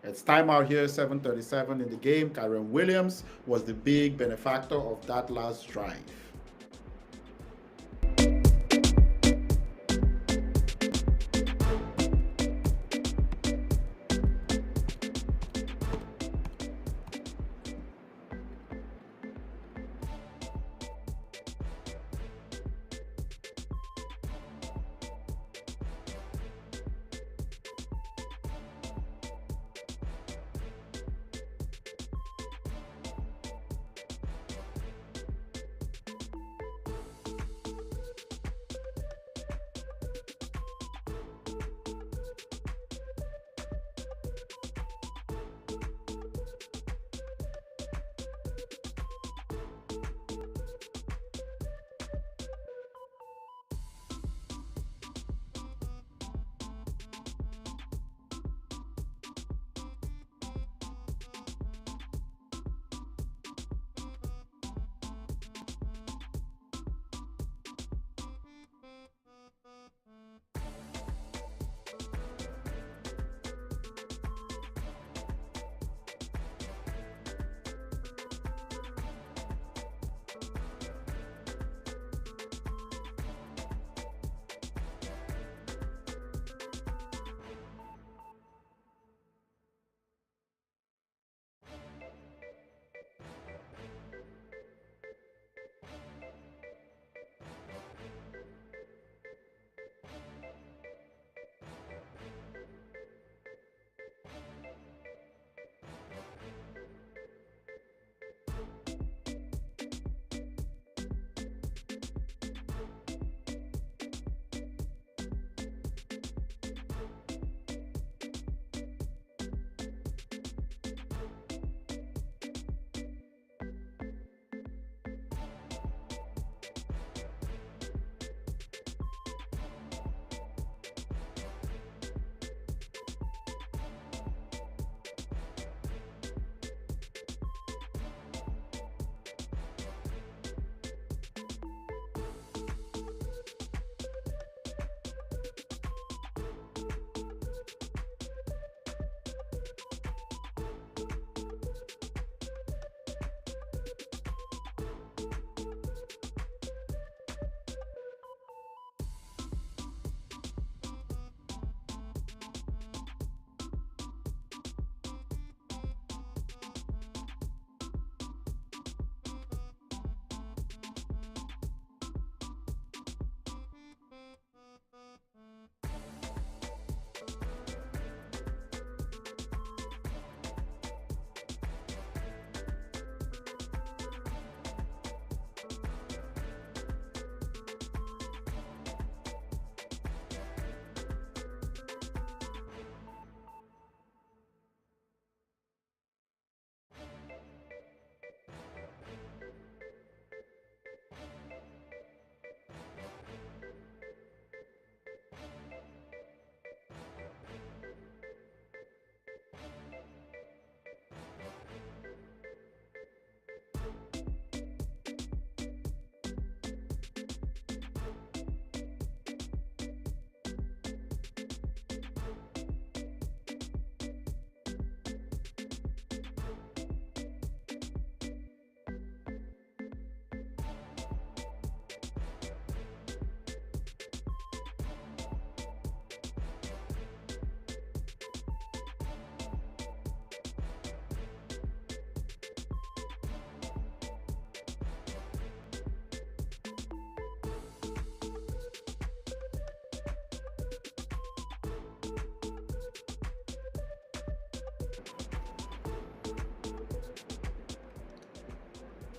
It's time out here, 7:37 in the game. Kyron Williams was the big benefactor of that last drive.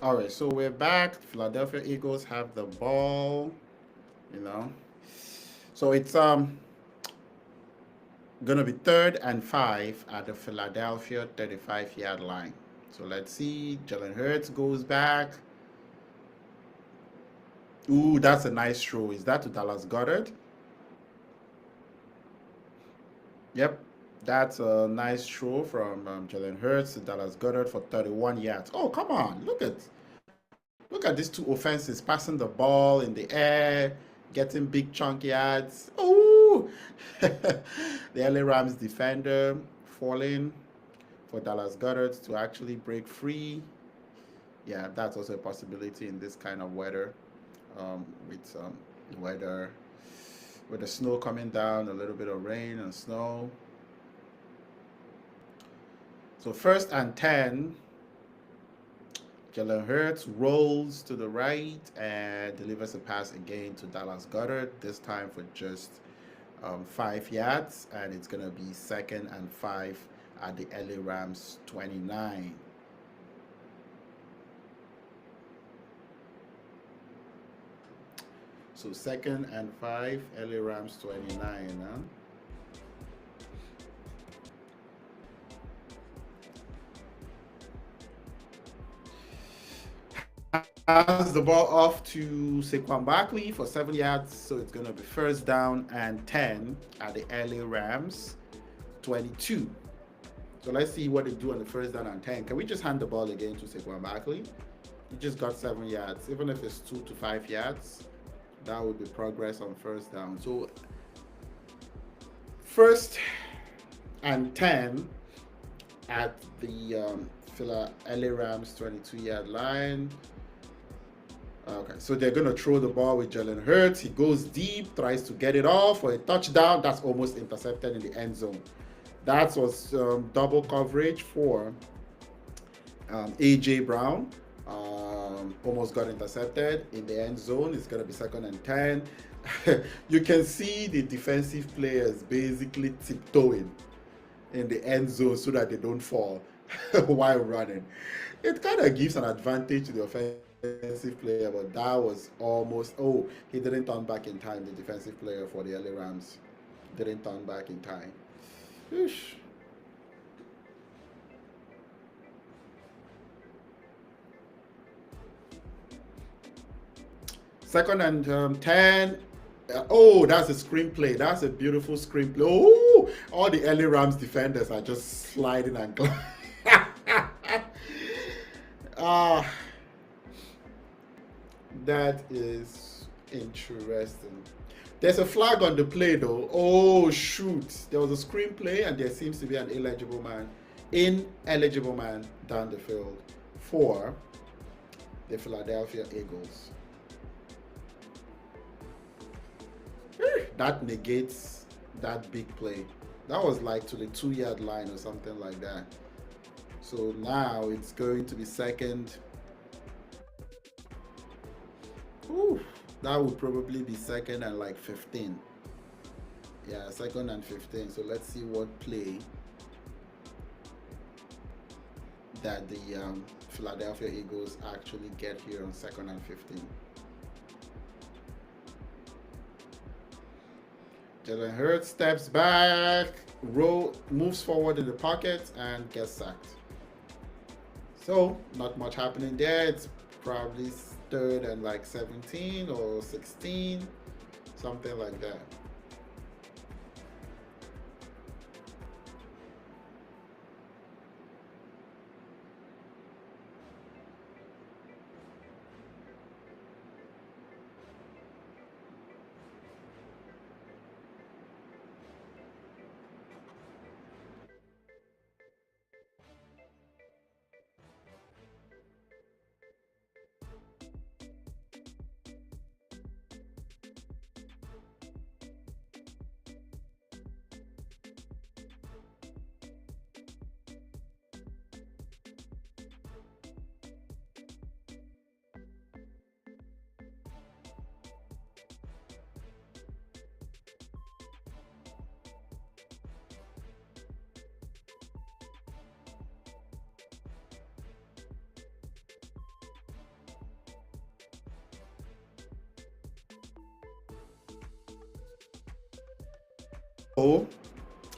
All right, so we're back. Philadelphia Eagles have the ball, you know. So it's gonna be 3rd and 5 at the Philadelphia 35-yard line. So let's see. Jalen Hurts goes back. Ooh, that's a nice throw. Is that to Dallas Goddard? Yep. That's a nice throw from Jalen Hurts to Dallas Goddard for 31 yards. Oh, come on. Look at these two offenses passing the ball in the air, getting big chunk yards. Oh, the LA Rams defender falling for Dallas Goddard to actually break free. Yeah, that's also a possibility in this kind of weather. With weather, with the snow coming down, a little bit of rain and snow. So 1st and 10, Jalen Hurts rolls to the right and delivers a pass again to Dallas Goddard, this time for just 5 yards, and it's going to be 2nd and 5 at the LA Rams 29. So 2nd and 5, LA Rams 29. Huh? Pass the ball off to Saquon Barkley for 7 yards. So it's going to be 1st down and 10 at the LA Rams 22. So let's see what they do on the 1st down and 10. Can we just hand the ball again to Saquon Barkley? He just got 7 yards. Even if it's 2 to 5 yards, that would be progress on 1st down. So 1st and 10 at the LA Rams 22-yard line. Okay, so they're going to throw the ball with Jalen Hurts. He goes deep, tries to get it off for a touchdown. That's almost intercepted in the end zone. That was double coverage for A.J. Brown. Almost got intercepted in the end zone. It's going to be 2nd and 10. You can see the defensive players basically tiptoeing in the end zone so that they don't fall while running. It kind of gives an advantage to the offensive player, but that was almost. Oh, he didn't turn back in time. The defensive player for the LA Rams didn't turn back in time. Oosh. Second and 10. Oh, that's a screenplay. That's a beautiful screenplay. Oh, all the LA Rams defenders are just sliding and gliding. Ah, that is interesting. There's a flag on the play though. Oh shoot. There was a screenplay and there seems to be an ineligible man down the field for the Philadelphia Eagles. That negates that big play. That was like to the 2 yard line or something like that. So now it's going to be second. Whew, that would probably be 2nd and 15. Yeah, 2nd and 15. So let's see what play that the Philadelphia Eagles actually get here on 2nd and 15. Jalen Hurts steps back, moves forward in the pocket, and gets sacked. So, not much happening there. It's probably 3rd and 17 or 16, something like that.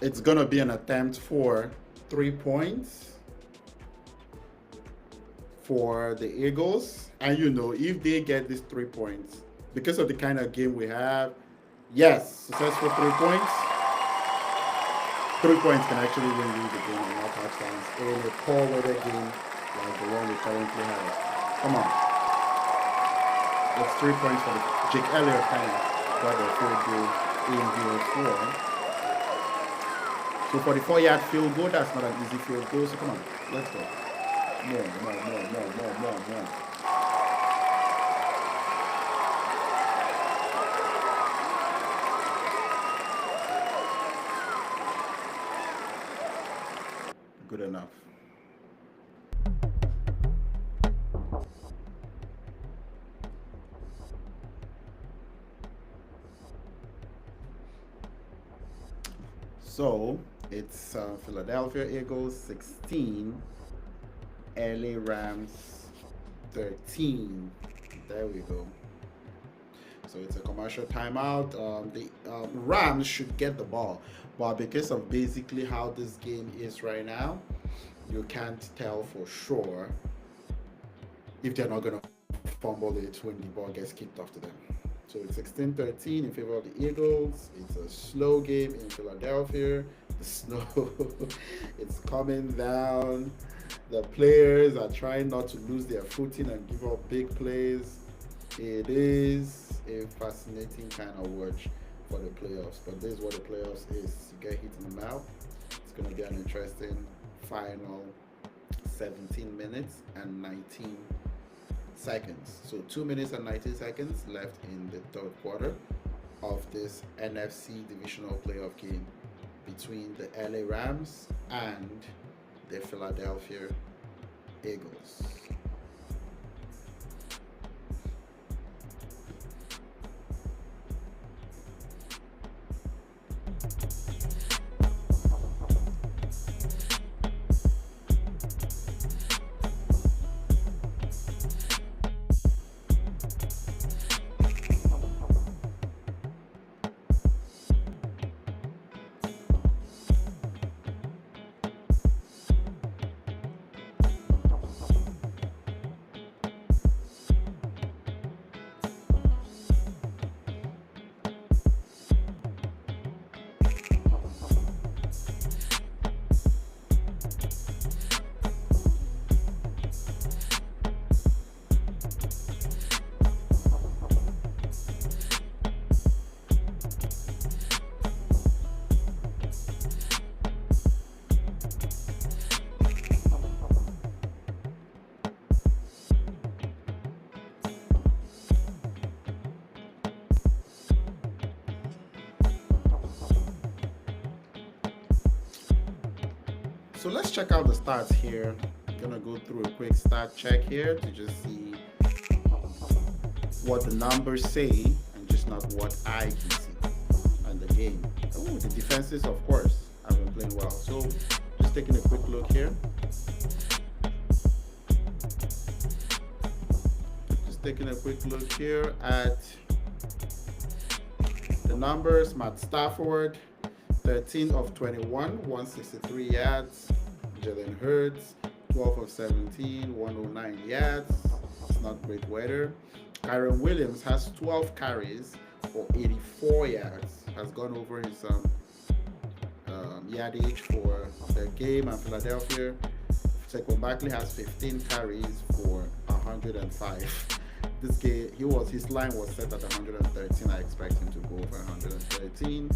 it's going to be an attempt for 3 points for the Eagles. And if they get these 3 points, because of the kind of game we have, yes, successful 3 points. 3 points can actually win you the game in more touchdowns in a poor weather game like the one we currently have. Come on. It's 3 points for the Jake Elliott kind of got the field goal in here for. So for the 4-yard field goal, that's not an easy field goal. So come on, let's go. More. Good enough. So it's Philadelphia Eagles 16, LA Rams 13. There we go. So it's a commercial timeout. The Rams should get the ball, but because of basically how this game is right now, you can't tell for sure if they're not going to fumble it when the ball gets kicked off to them. So it's 16-13 in favor of the Eagles. It's a slow game in Philadelphia. The snow, it's coming down. The players are trying not to lose their footing and give up big plays. It is a fascinating kind of watch for the playoffs. But this is what the playoffs is. You get hit in the mouth. It's going to be an interesting final 17 minutes and 19 seconds. So 2 minutes and 19 seconds left in the third quarter of this NFC Divisional playoff game between the LA Rams and the Philadelphia Eagles. So let's check out the stats here. I'm gonna go through a quick stat check here to just see what the numbers say and just not what I can see and the game. Oh, the defenses, of course, have been playing well. So just taking a quick look here. Just taking a quick look here at the numbers. Matt Stafford, 13 of 21, 163 yards. Jalen Hurts, 12 of 17, 109 yards. It's not great weather. Kyron Williams has 12 carries for 84 yards. Has gone over his yardage for the game. And Philadelphia, Saquon Barkley has 15 carries for 105. This game, his line was set at 113. I expect him to go over 113.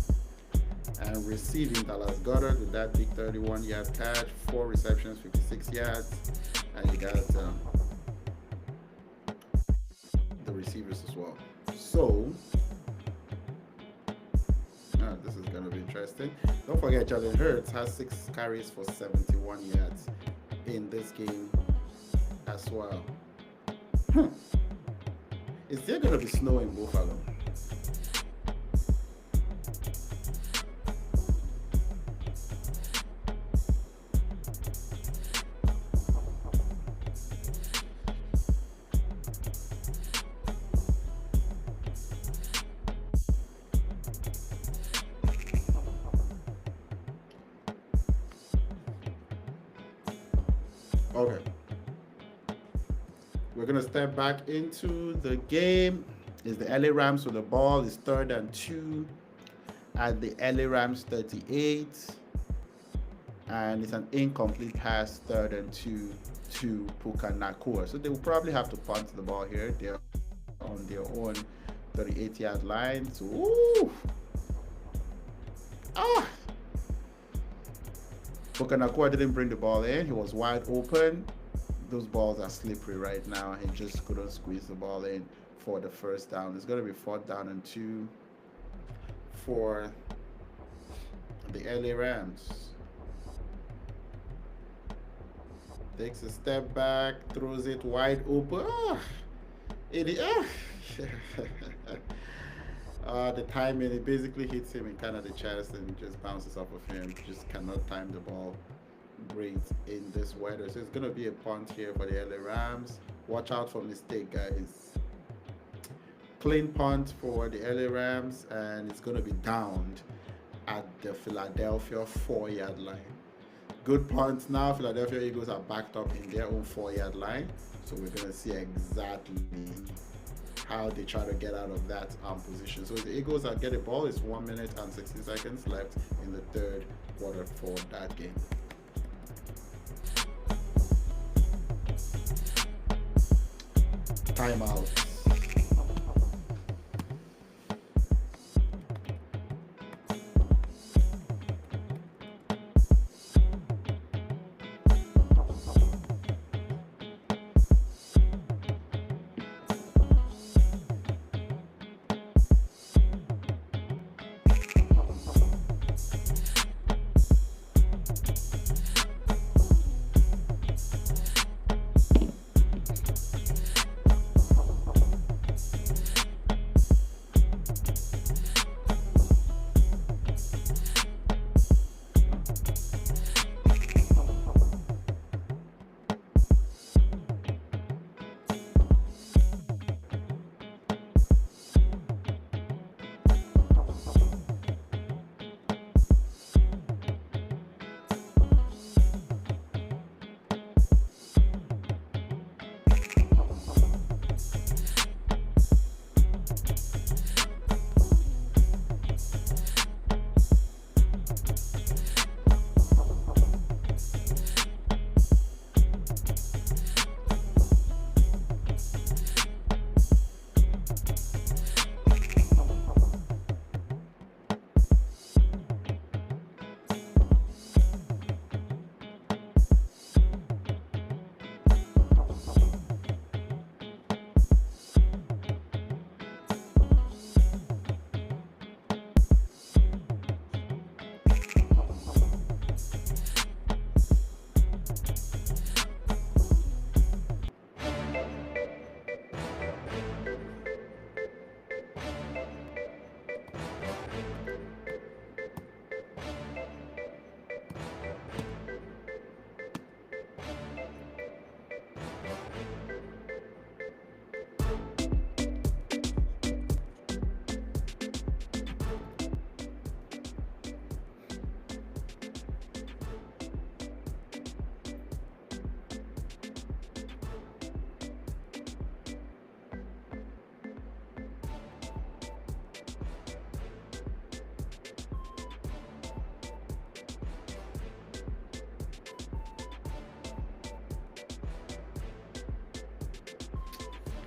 And receiving, Dallas Goedert with that big 31-yard catch, 4 receptions, 56 yards, and you got the receivers as well. So this is going to be interesting. Don't forget, Jalen Hurts has 6 carries for 71 yards in this game as well. Is there going to be snow in Buffalo? Okay, we're gonna step back into the game. Is the LA Rams with the ball? Is 3rd and 2 at the LA Rams 38, and it's an incomplete pass. 3rd and 2 to Puka Nakua. So they will probably have to punt the ball here. They're on their own 38-yard line. So, ooh, ah, Puka Nakua didn't bring the ball in. He was wide open. Those balls are slippery right now. He just couldn't squeeze the ball in for the first down. It's going to be 4th down and 2 for the LA Rams. Takes a step back, throws it wide open. The timing, it basically hits him in kind of the chest and just bounces off of him. Just cannot time the ball great in this weather. So it's going to be a punt here for the LA Rams. Watch out for mistake, guys. Clean punt for the LA Rams, and it's going to be downed at the Philadelphia 4-yard line. Good punt now. Philadelphia Eagles are backed up in their own 4-yard line. So we're going to see exactly how they try to get out of that position. So the Eagles are getting the ball. It's 1 minute and 60 seconds left in the third quarter for that game. Timeout.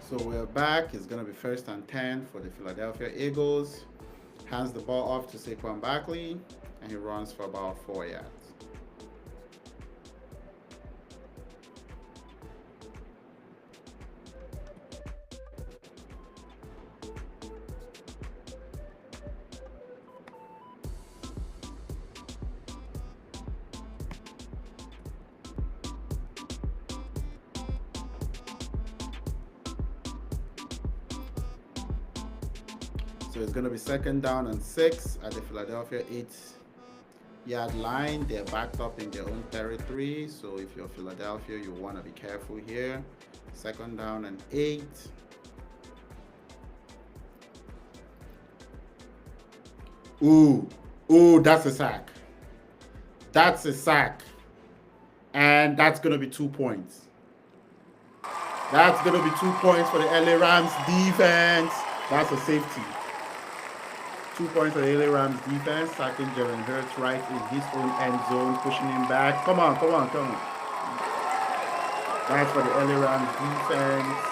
So we're back. It's going to be 1st and 10 for the Philadelphia Eagles. Hands the ball off to Saquon Barkley, and he runs for about 4 yards. So it's going to be 2nd down and 6 at the Philadelphia 8-yard line. They're backed up in their own territory. So if you're Philadelphia, you want to be careful here. 2nd down and 8. Ooh, that's a sack. That's a sack. And that's going to be 2 points. That's going to be 2 points for the LA Rams defense. That's a safety. 2 points for the LA Rams defense. Sacking Jalen Hurts right in his own end zone, pushing him back. Come on, come on, come on. That's for the LA Rams defense.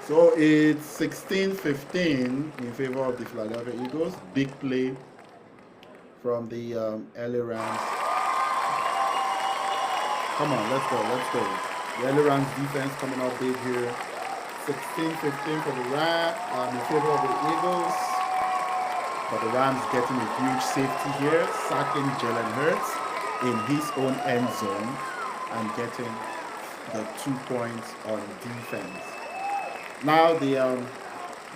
So it's 16-15 in favor of the Philadelphia Eagles. Big play from the LA Rams. Come on, let's go, let's go. The LA Rams defense coming out big here. 16-15 for the Rams in favor of the Eagles. But the Rams getting a huge safety here, sacking Jalen Hurts in his own end zone and getting the 2 points on defense. Now the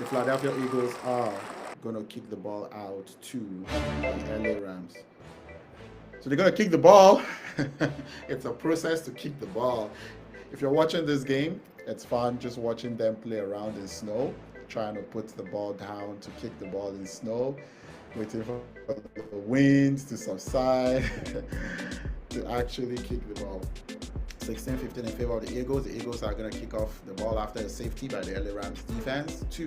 Philadelphia Eagles are going to kick the ball out to the LA Rams. So they're going to kick the ball. It's a process to kick the ball. If you're watching this game, it's fun just watching them play around in snow, trying to put the ball down to kick the ball in snow, waiting for the winds to subside to actually kick the ball. 16-15 in favor of the Eagles. The Eagles are going to kick off the ball after a safety by the LA Rams defense to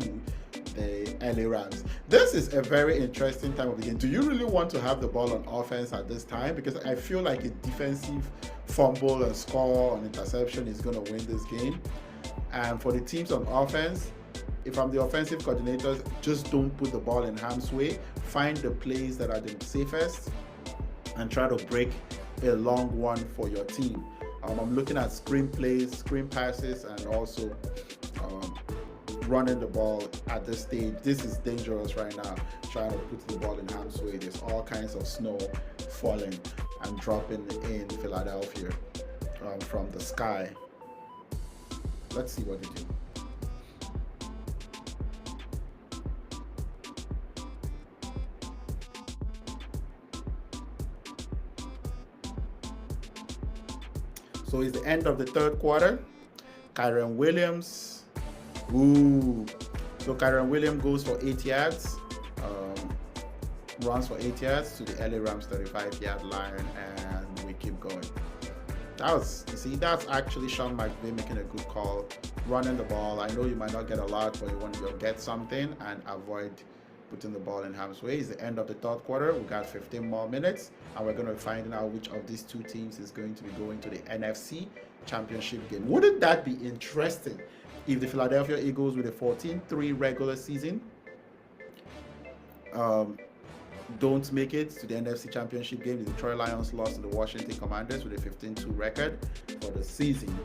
the LA Rams. This is a very interesting time of the game. Do you really want to have the ball on offense at this time? Because I feel like a defensive fumble and score on interception is going to win this game. And for the teams on offense, if I'm the offensive coordinators, just don't put the ball in harm's way. Find the plays that are the safest and try to break a long one for your team. I'm looking at screen plays, screen passes, and also running the ball at this stage. This is dangerous right now, trying to put the ball in harm's way. There's all kinds of snow falling and dropping in Philadelphia from the sky. Let's see what they do. So it's the end of the third quarter. Kyren Williams. Ooh. So Kyren Williams goes for 8 yards. Runs for 8 yards to the LA Rams 35-yard line, and we keep going. That's actually Sean McVay making a good call. Running the ball. I know you might not get a lot, but you want to get something and avoid putting the ball in harm's way. It's the end of the third quarter. We got 15 more minutes, and we're going to find out which of these two teams is going to be going to the NFC Championship game. Wouldn't that be interesting if the Philadelphia Eagles with a 14-3 regular season don't make it to the NFC Championship game? The Detroit Lions lost to the Washington Commanders with a 15-2 record for the season.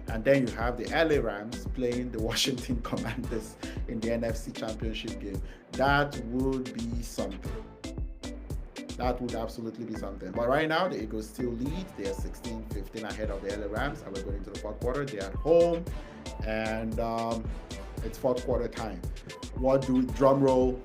And then you have the LA Rams playing the Washington Commanders in the NFC Championship game. That would be something. That would absolutely be something. But right now, the Eagles still lead. They are 16-15 ahead of the LA Rams. And we're going into the fourth quarter. They're at home. And it's fourth quarter time. Drum roll.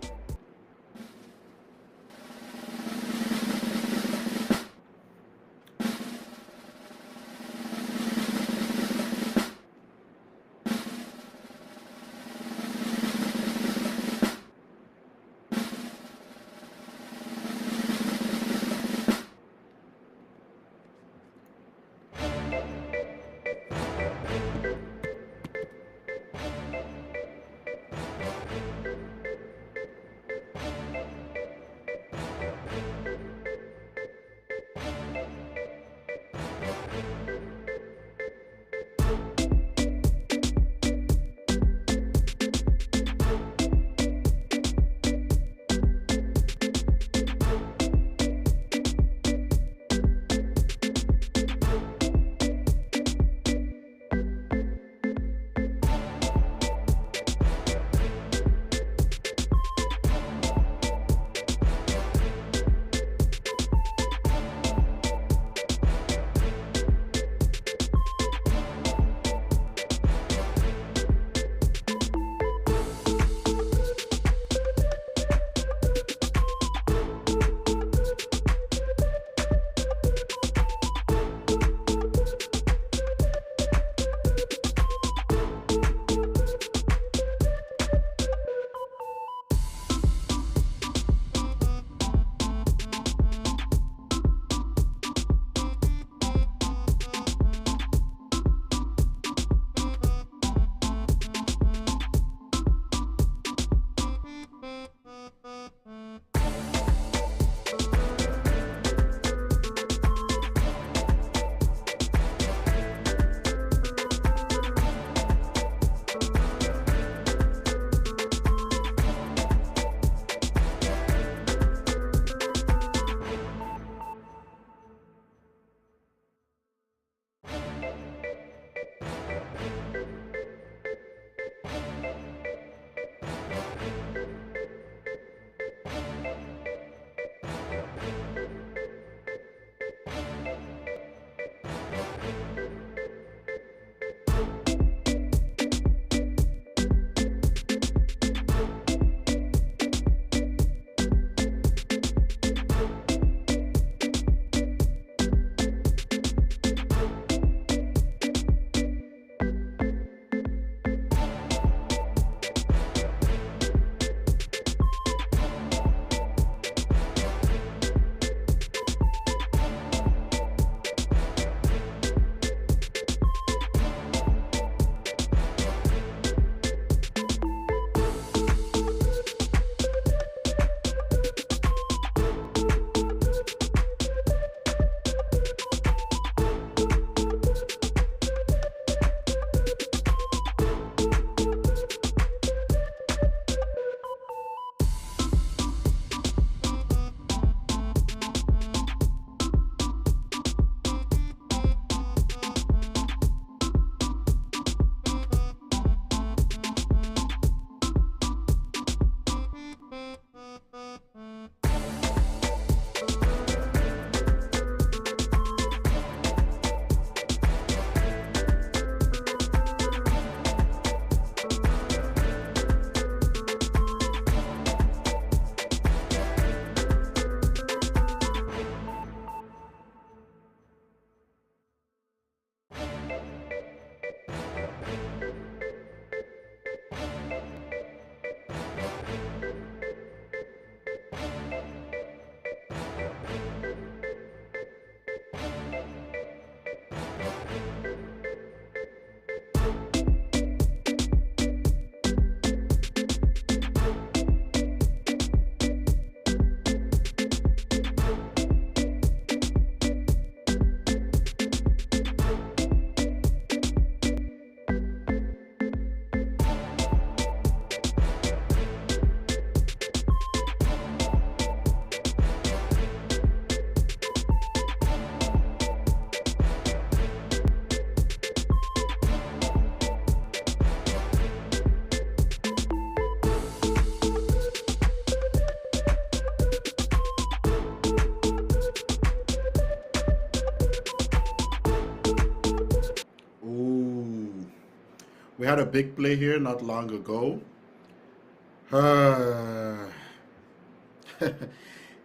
We had a big play here not long ago.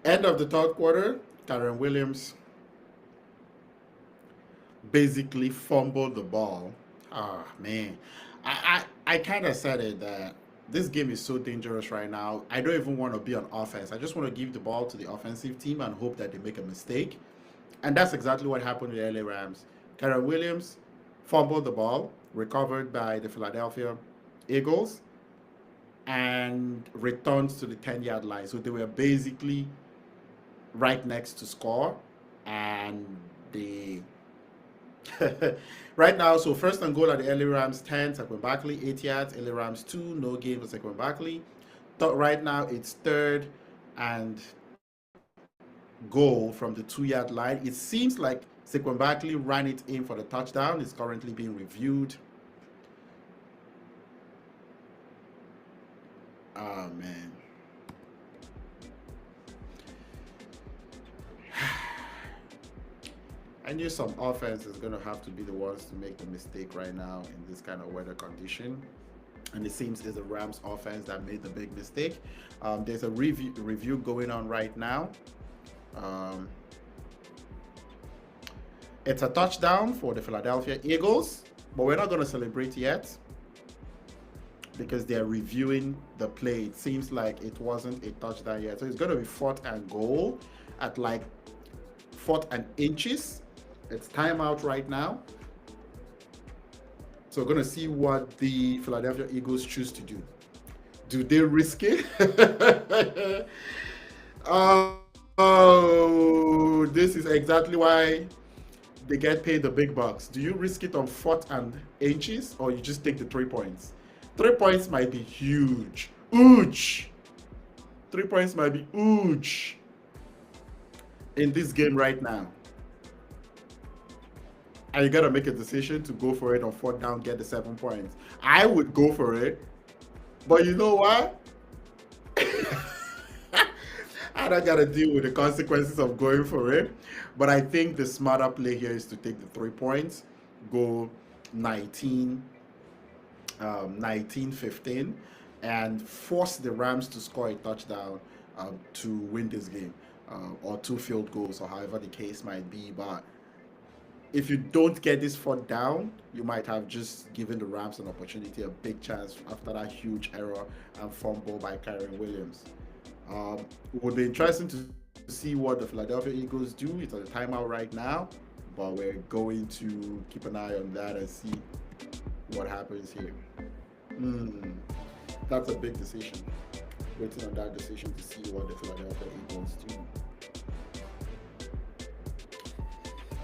End of the third quarter, Karen Williams basically fumbled the ball. Ah, man. I kind of said it that this game is so dangerous right now. I don't even want to be on offense. I just want to give the ball to the offensive team and hope that they make a mistake. And that's exactly what happened with the LA Rams. Karen Williams fumbled the ball, recovered by the Philadelphia Eagles, and returned to the 10-yard line. So they were basically right next to score. And they right now, so first and goal at the LA Rams 10, Saquon Barkley, 8 yards. LA Rams 2, no gain for Saquon Barkley. Right now, it's third and goal from the 2-yard line. It seems like Saquon Barkley ran it in for the touchdown. It's currently being reviewed. Oh, man. I knew some offense is going to have to be the ones to make the mistake right now in this kind of weather condition. And it seems it's the Rams offense that made the big mistake. There's a review going on right now. It's a touchdown for the Philadelphia Eagles, but we're not going to celebrate yet because they're reviewing the play. It seems like it wasn't a touchdown yet. So it's going to be 4th and goal at like 4th and inches. It's timeout right now. So we're going to see what the Philadelphia Eagles choose to do. Do they risk it? Oh, this is exactly why they get paid the big bucks. Do you risk it on 4th and inches, or you just take the 3 points? 3 points might be huge. Huge. 3 points might be huge in this game right now. And you got to make a decision to go for it on 4th down, get the 7 points. I would go for it. But you know what? I don't got to deal with the consequences of going for it. But I think the smarter play here is to take the 3 points, go 19-15, and force the Rams to score a touchdown to win this game, or 2 field goals, or however the case might be. But if you don't get this 4th down, you might have just given the Rams an opportunity, a big chance after that huge error and fumble by Kyren Williams. It would be interesting to see what the Philadelphia Eagles do. It's on the timeout right now, but we're going to keep an eye on that and see what happens here. That's a big decision. Waiting on that decision to see what the Philadelphia Eagles do.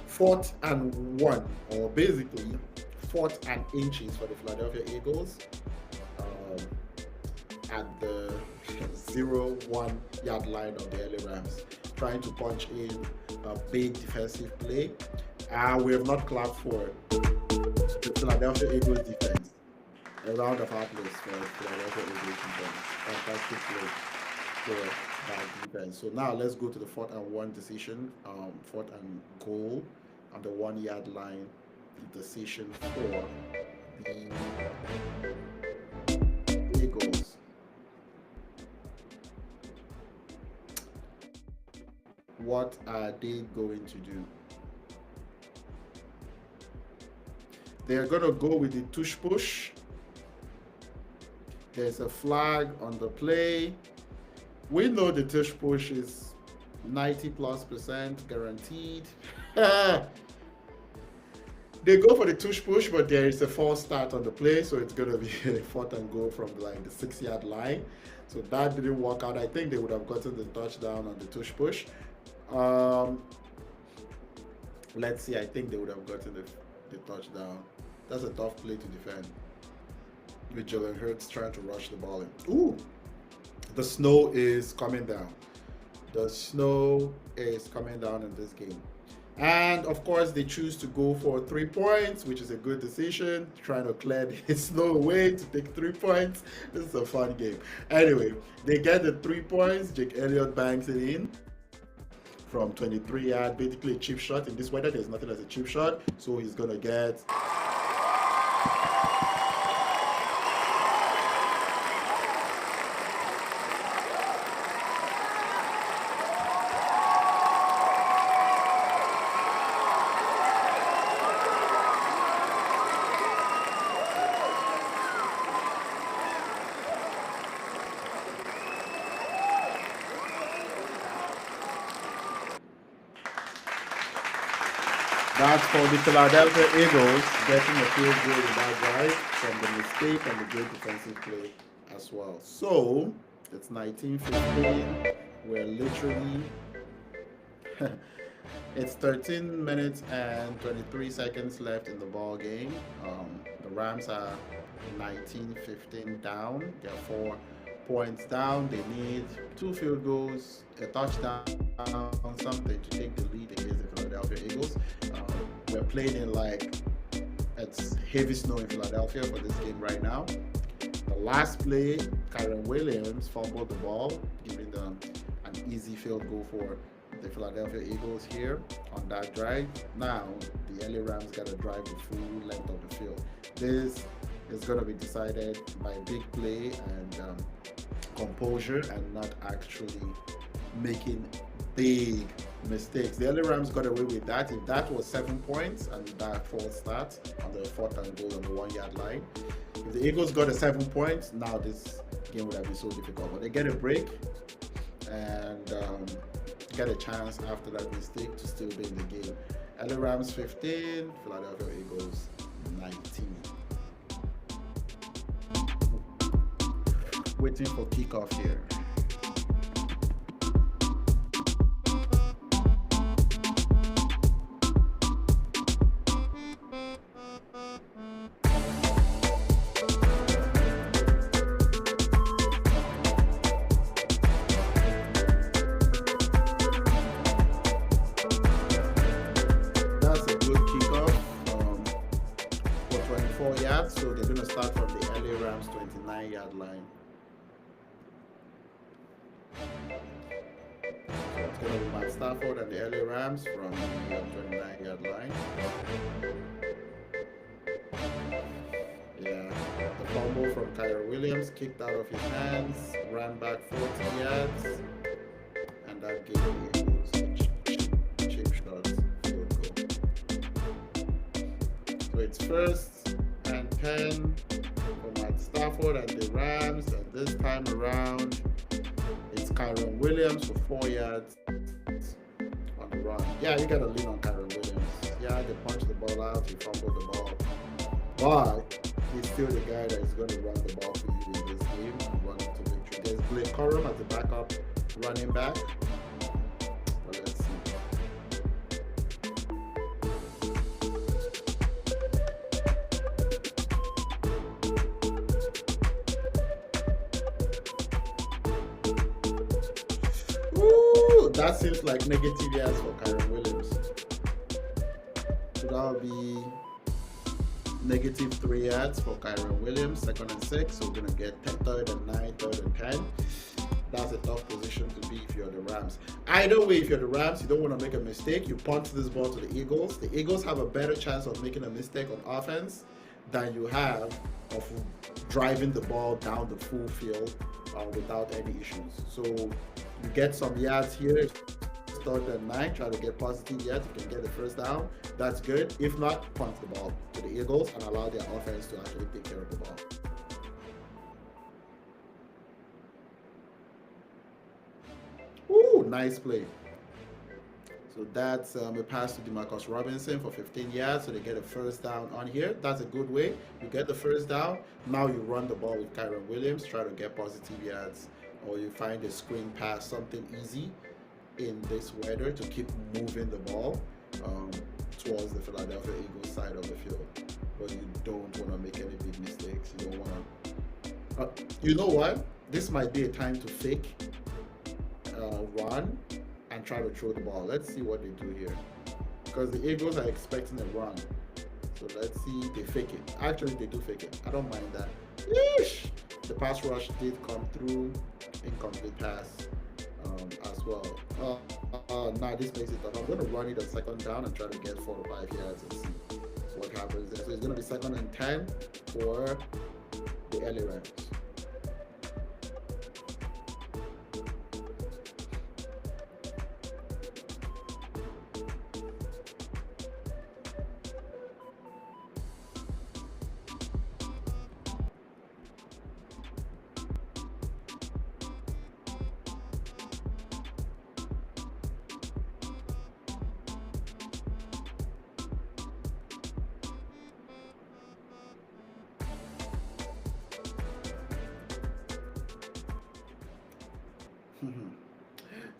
4th and 1, or basically 4th and inches for the Philadelphia Eagles at the 0-1 yard line of the LA Rams, trying to punch in a big defensive play. We have not clapped for the Philadelphia Eagles defense. A round of applause for Philadelphia Eagles defense. Fantastic play for that defense. So now let's go to the 4th and 1 decision, 4th and goal on the 1 yard line. The decision for the Eagles. What are they going to do? They're going to go with the tush push. There's a flag on the play. We know the tush push is 90+% guaranteed. They go for the tush push, but there is a false start on the play, so it's going to be a 4th and goal from like the 6 yard line. So that didn't work out. I think they would have gotten the touchdown on the tush push. Let's see. I think they would have gotten the touchdown. That's a tough play to defend, with Jalen Hurts trying to rush the ball in. Ooh, the snow is coming down. The snow is coming down in this game. And of course, they choose to go for 3 points, which is a good decision. Trying to clear the snow away to take 3 points. This is a fun game. Anyway, they get the 3 points. Jake Elliott banks it in from 23 yards, basically a cheap shot. In this weather, there's nothing as a cheap shot. So he's going to get That's for the Philadelphia Eagles getting a field goal in that drive from the mistake and the great defensive play as well. So it's 19:15. We're literally it's 13 minutes and 23 seconds left in the ball game. The Rams are 19-15 down. They're 4 points down. They need two field goals, a touchdown, something to take the lead against the Philadelphia Eagles. We're playing in like it's heavy snow in Philadelphia for this game right now. The last play, Kyron Williams fumbled the ball, giving them an easy field goal for the Philadelphia Eagles here on that drive. Now, the LA Rams got to drive the full length of the field. This is going to be decided by big play and composure and not actually making big mistakes. The LA Rams got away with that. If that was 7 points and that false start on the fourth and goal on the 1 yard line, if the Eagles got a 7 points, now this game would have been so difficult. But they get a break and get a chance after that mistake to still be in the game. LA Rams 15, Philadelphia Eagles 19. Waiting for kickoff here. That's a good kickoff for 24 yards. So they're going to start from the LA Rams 29-yard line. It's going to be Matt Stafford and the LA Rams from the 29-yard line. Yeah, the fumble from Kyron Williams kicked out of his hands, ran back 40 yards, and that gave the Eagles a chip shot field goal. So it's first and 10 for Matt Stafford and the Rams, and this time around, it's Kyron Williams for 4 yards on the run. Yeah, you gotta lean on Kyron Williams. Yeah, they punched the ball out, he fumbled the ball. But he's still the guy that is going to run the ball for you in this game and run it to victory. There's Blake Corum as the backup running back. But let's see. Ooh, that seems like negative yards for Kyron Williams. So that'll be negative 3 yards for Kyron Williams, 2nd and 6. So we're going to get 3rd and 9, 3rd and 10. That's a tough position to be if you're the Rams. Either way, if you're the Rams, you don't want to make a mistake. You punt this ball to the Eagles. The Eagles have a better chance of making a mistake on offense than you have of driving the ball down the full field without any issues. So you get some yards here. 3rd and 9, try to get positive yards. You can get the first down. That's good. If not, punt the ball to the Eagles and allow their offense to actually take care of the ball. Ooh, nice play. So that's a pass to DeMarcus Robinson for 15 yards. So they get a first down on here. That's a good way. You get the first down. Now you run the ball with Kyron Williams, try to get positive yards, or you find a screen pass, something easy in this weather to keep moving the ball towards the Philadelphia Eagles side of the field. But you don't want to make any big mistakes. You don't want to. You know what? This might be a time to fake run and try to throw the ball. Let's see what they do here, because the Eagles are expecting a run. So let's see if they fake it. Actually, they do fake it. I don't mind that. Yeesh! The pass rush did come through. Incomplete pass. As well. Now this makes it tough. I'm going to run it on 2nd down and try to get 4 to 5 yards and see what happens there. So it's going to be 2nd and 10 for the LA Rams.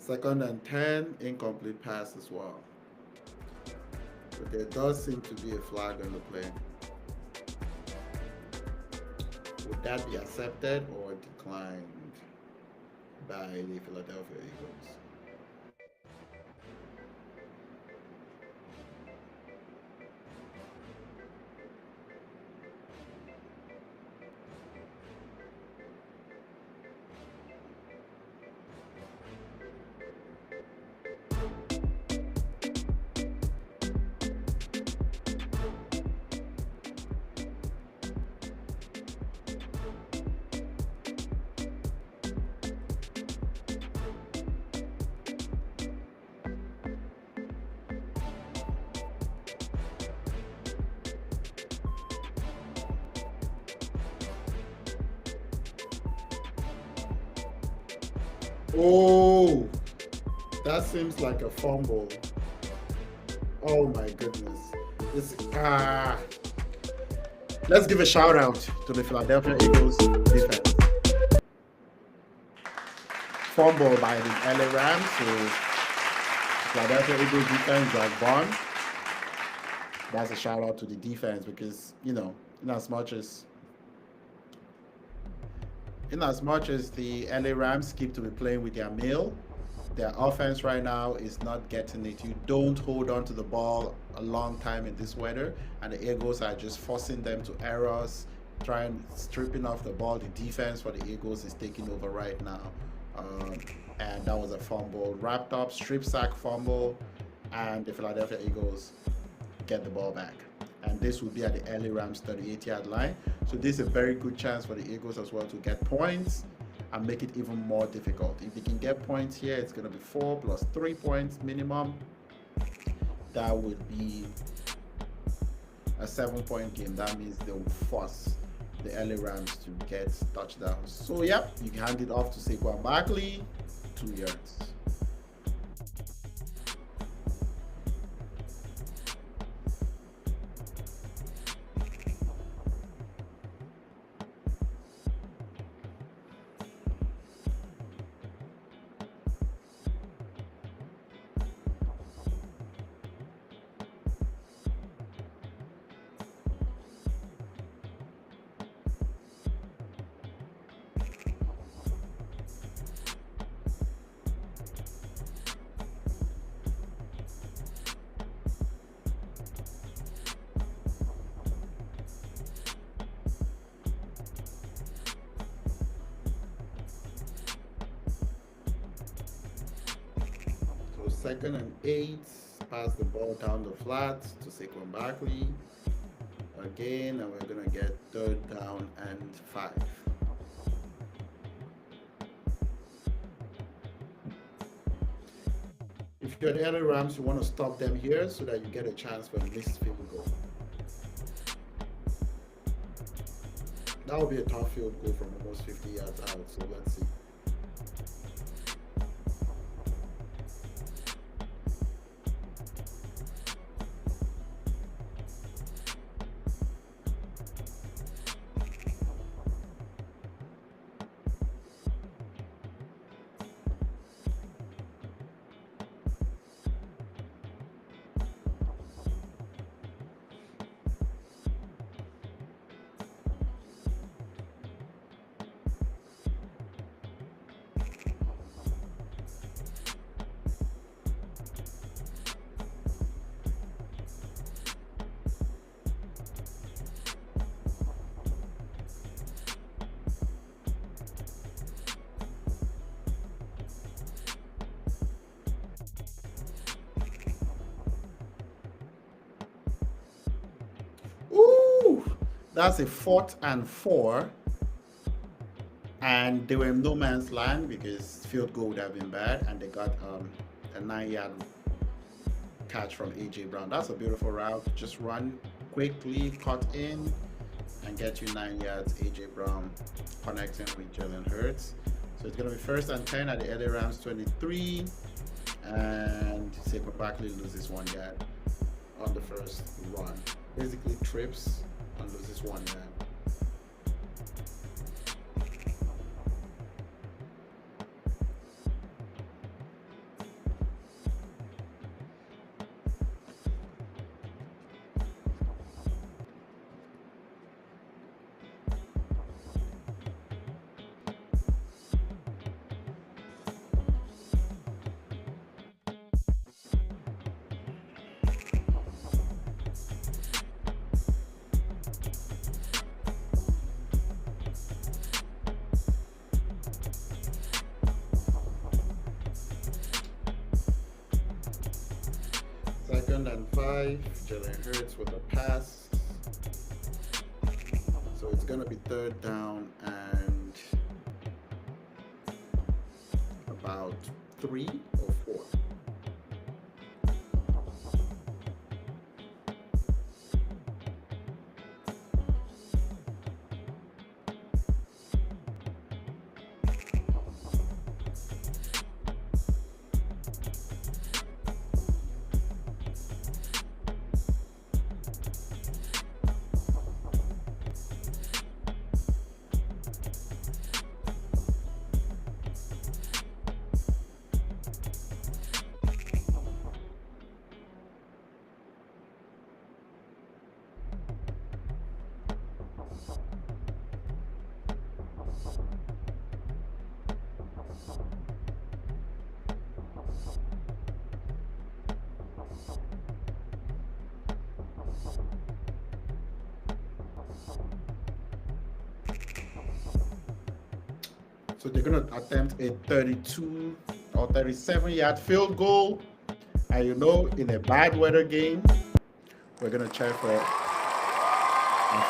Second and 10, incomplete pass as well. But there does seem to be a flag on the play. Would that be accepted or declined by the Philadelphia Eagles? Oh, that seems like a fumble. Oh my goodness. This let's give a shout out to the Philadelphia Eagles defense. Fumble by the LA Rams. So Philadelphia Eagles defense got gone. That's a shout out to the defense because in as much as the LA Rams keep to be playing with their mail, their offense right now is not getting it. You don't hold on to the ball a long time in this weather, and the Eagles are just forcing them to errors, trying stripping off the ball. The defense for the Eagles is taking over right now, and that was a fumble, wrapped up strip sack fumble, and the Philadelphia Eagles get the ball back. And this will be at the LA Rams 38-yard line. So this is a very good chance for the Eagles as well to get points and make it even more difficult. If they can get points here, it's going to be 4 plus 3 points minimum. That would be a 7-point game. That means they will force the LA Rams to get touchdowns. So, yep, you can hand it off to Saquon Barkley, 2 yards. Second and 8, pass the ball down the flat to Saquon Barkley again, and we're gonna get third down and 5. If you're the LA Rams, you want to stop them here so that you get a chance for a missed field goal. That would be a tough field goal from almost 50 yards out, so let's see. Ooh, that's a 4th and 4, and they were in no man's land because field goal would have been bad, and they got a 9-yard catch from AJ Brown. That's a beautiful route. Just run quickly, cut in, and get you 9 yards. AJ Brown connecting with Jalen Hurts. So it's going to be 1st and 10 at the LA Rams 23, and Saquon Barkley loses 1 yard on the first run. Basically trips and loses 1 yard. and 5. Jalen Hurts with a pass. So it's going to be third down and about 3 or 4. So they're going to attempt a 32 or 37-yard field goal. And you know, in a bad weather game, we're going to try for a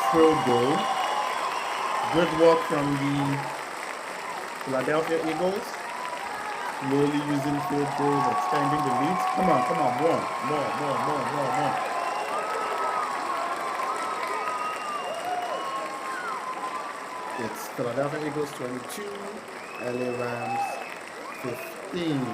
field goal. Good work from the Philadelphia Eagles. Slowly using field goals, extending the leads. Come on, more. It's Philadelphia Eagles 22, LA Rams 15.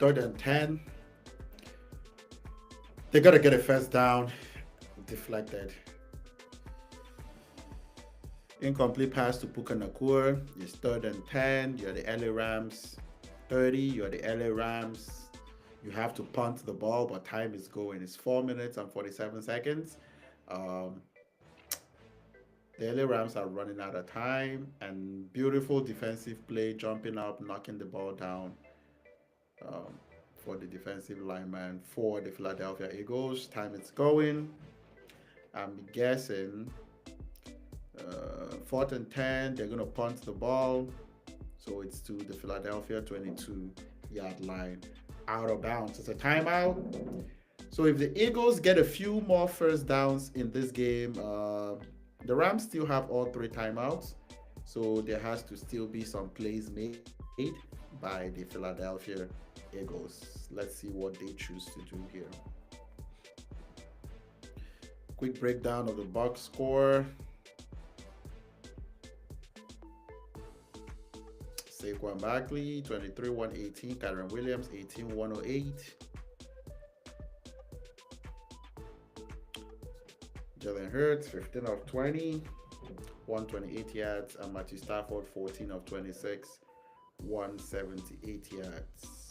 Third and 10. They got to get a first down. Deflected. Incomplete pass to Puka Nakua. It's third and 10. You're the LA Rams. 30. You're the LA Rams. You have to punt the ball, but time is going. It's 4 minutes and 47 seconds. The LA Rams are running out of time, and beautiful defensive play, jumping up, knocking the ball down for the defensive lineman for the Philadelphia Eagles. Time is going. I'm guessing 4th and 10, they're going to punt the ball. So it's to the Philadelphia 22-yard line, out of bounds. It's a timeout. So if the Eagles get a few more first downs in this game, the Rams still have all 3 timeouts. So there has to still be some plays made by the Philadelphia Eagles. Let's see what they choose to do here. Quick breakdown of the box score. Saquon Barkley, 23-118. Kyren Williams, 18-108. Jalen Hurts, 15 of 20, 128 yards. And Matthew Stafford, 14 of 26, 178 yards.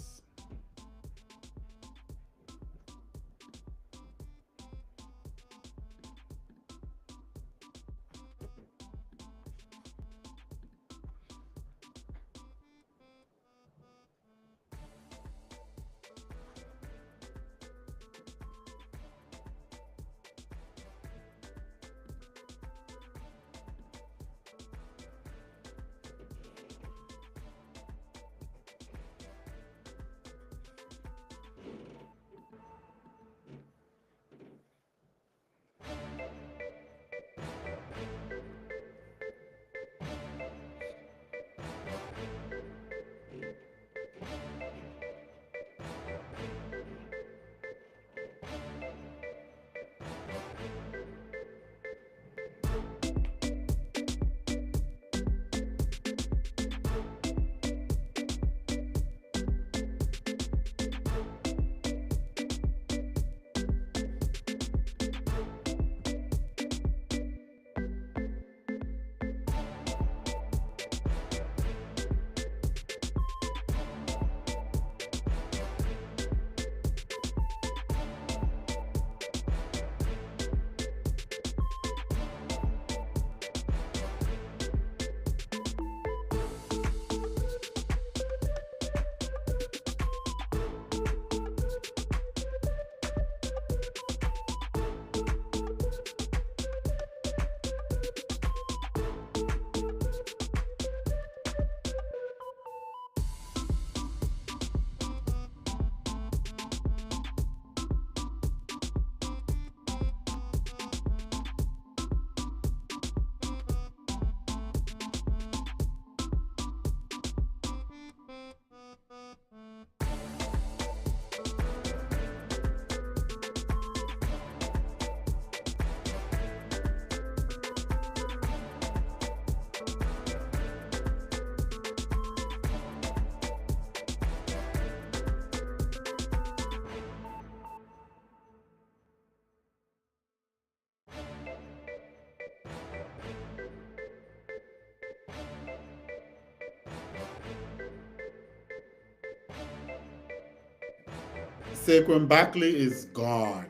Saquon Barkley is gone.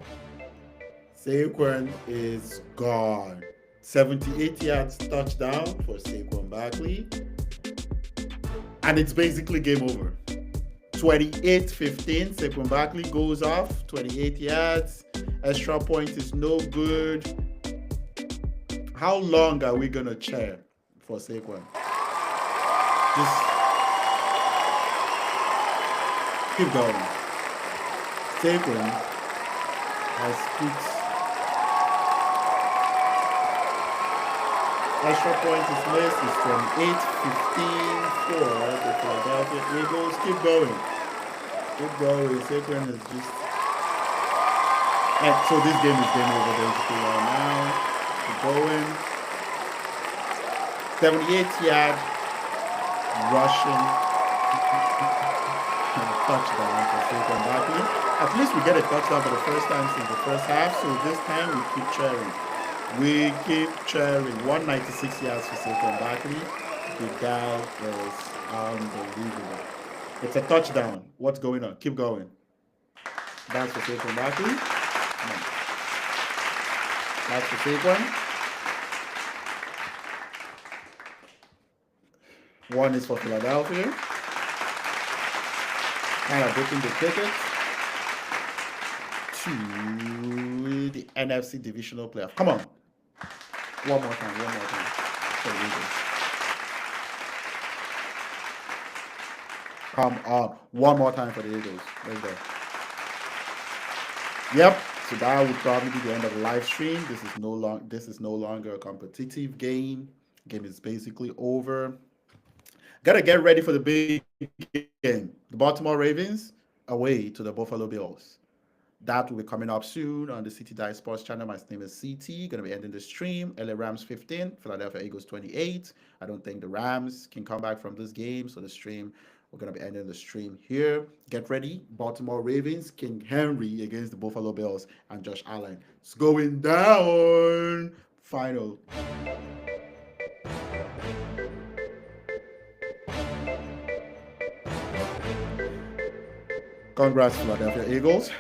Saquon is gone. 78 yards touchdown for Saquon Barkley. And it's basically game over. 28-15. Saquon Barkley goes off. 28 yards. Extra point is no good. How long are we going to cheer for Saquon? Just keep going. Saquon has put extra point is missed. It's from 8-15 for the Philadelphia Eagles. Keep going. Keep going. Saquon is just... And so this game is game over basically right now. Keep going. 78-yard rushing touchdown for Saquon Barkley. At least we get a touchdown for the first time since the first half. So this time we keep cheering. We keep cheering. 196 yards for Saquon Barkley. The guy is unbelievable. It's a touchdown. What's going on? Keep going. That's for Saquon Barkley. Come on. That's for Saquon. One is for Philadelphia. Kind of booking the ticket to the NFC Divisional playoff. Come on. One more time. For the Eagles. Come on. One more time for the Eagles. Let's go. Yep. So that would probably be the end of the live stream. This is no longer a competitive game. Game is basically over. Gotta get ready for the big game. The Baltimore Ravens away to the Buffalo Bills. That will be coming up soon on the CT Dice Sports channel. My name is CT. Gonna be ending the stream. LA Rams 15, Philadelphia Eagles 28. I don't think the Rams can come back from this game, so the stream, we're gonna be ending the stream here. Get ready. Baltimore Ravens, King Henry against the Buffalo Bills and Josh Allen. It's going down. Final. Congrats, Philadelphia Eagles.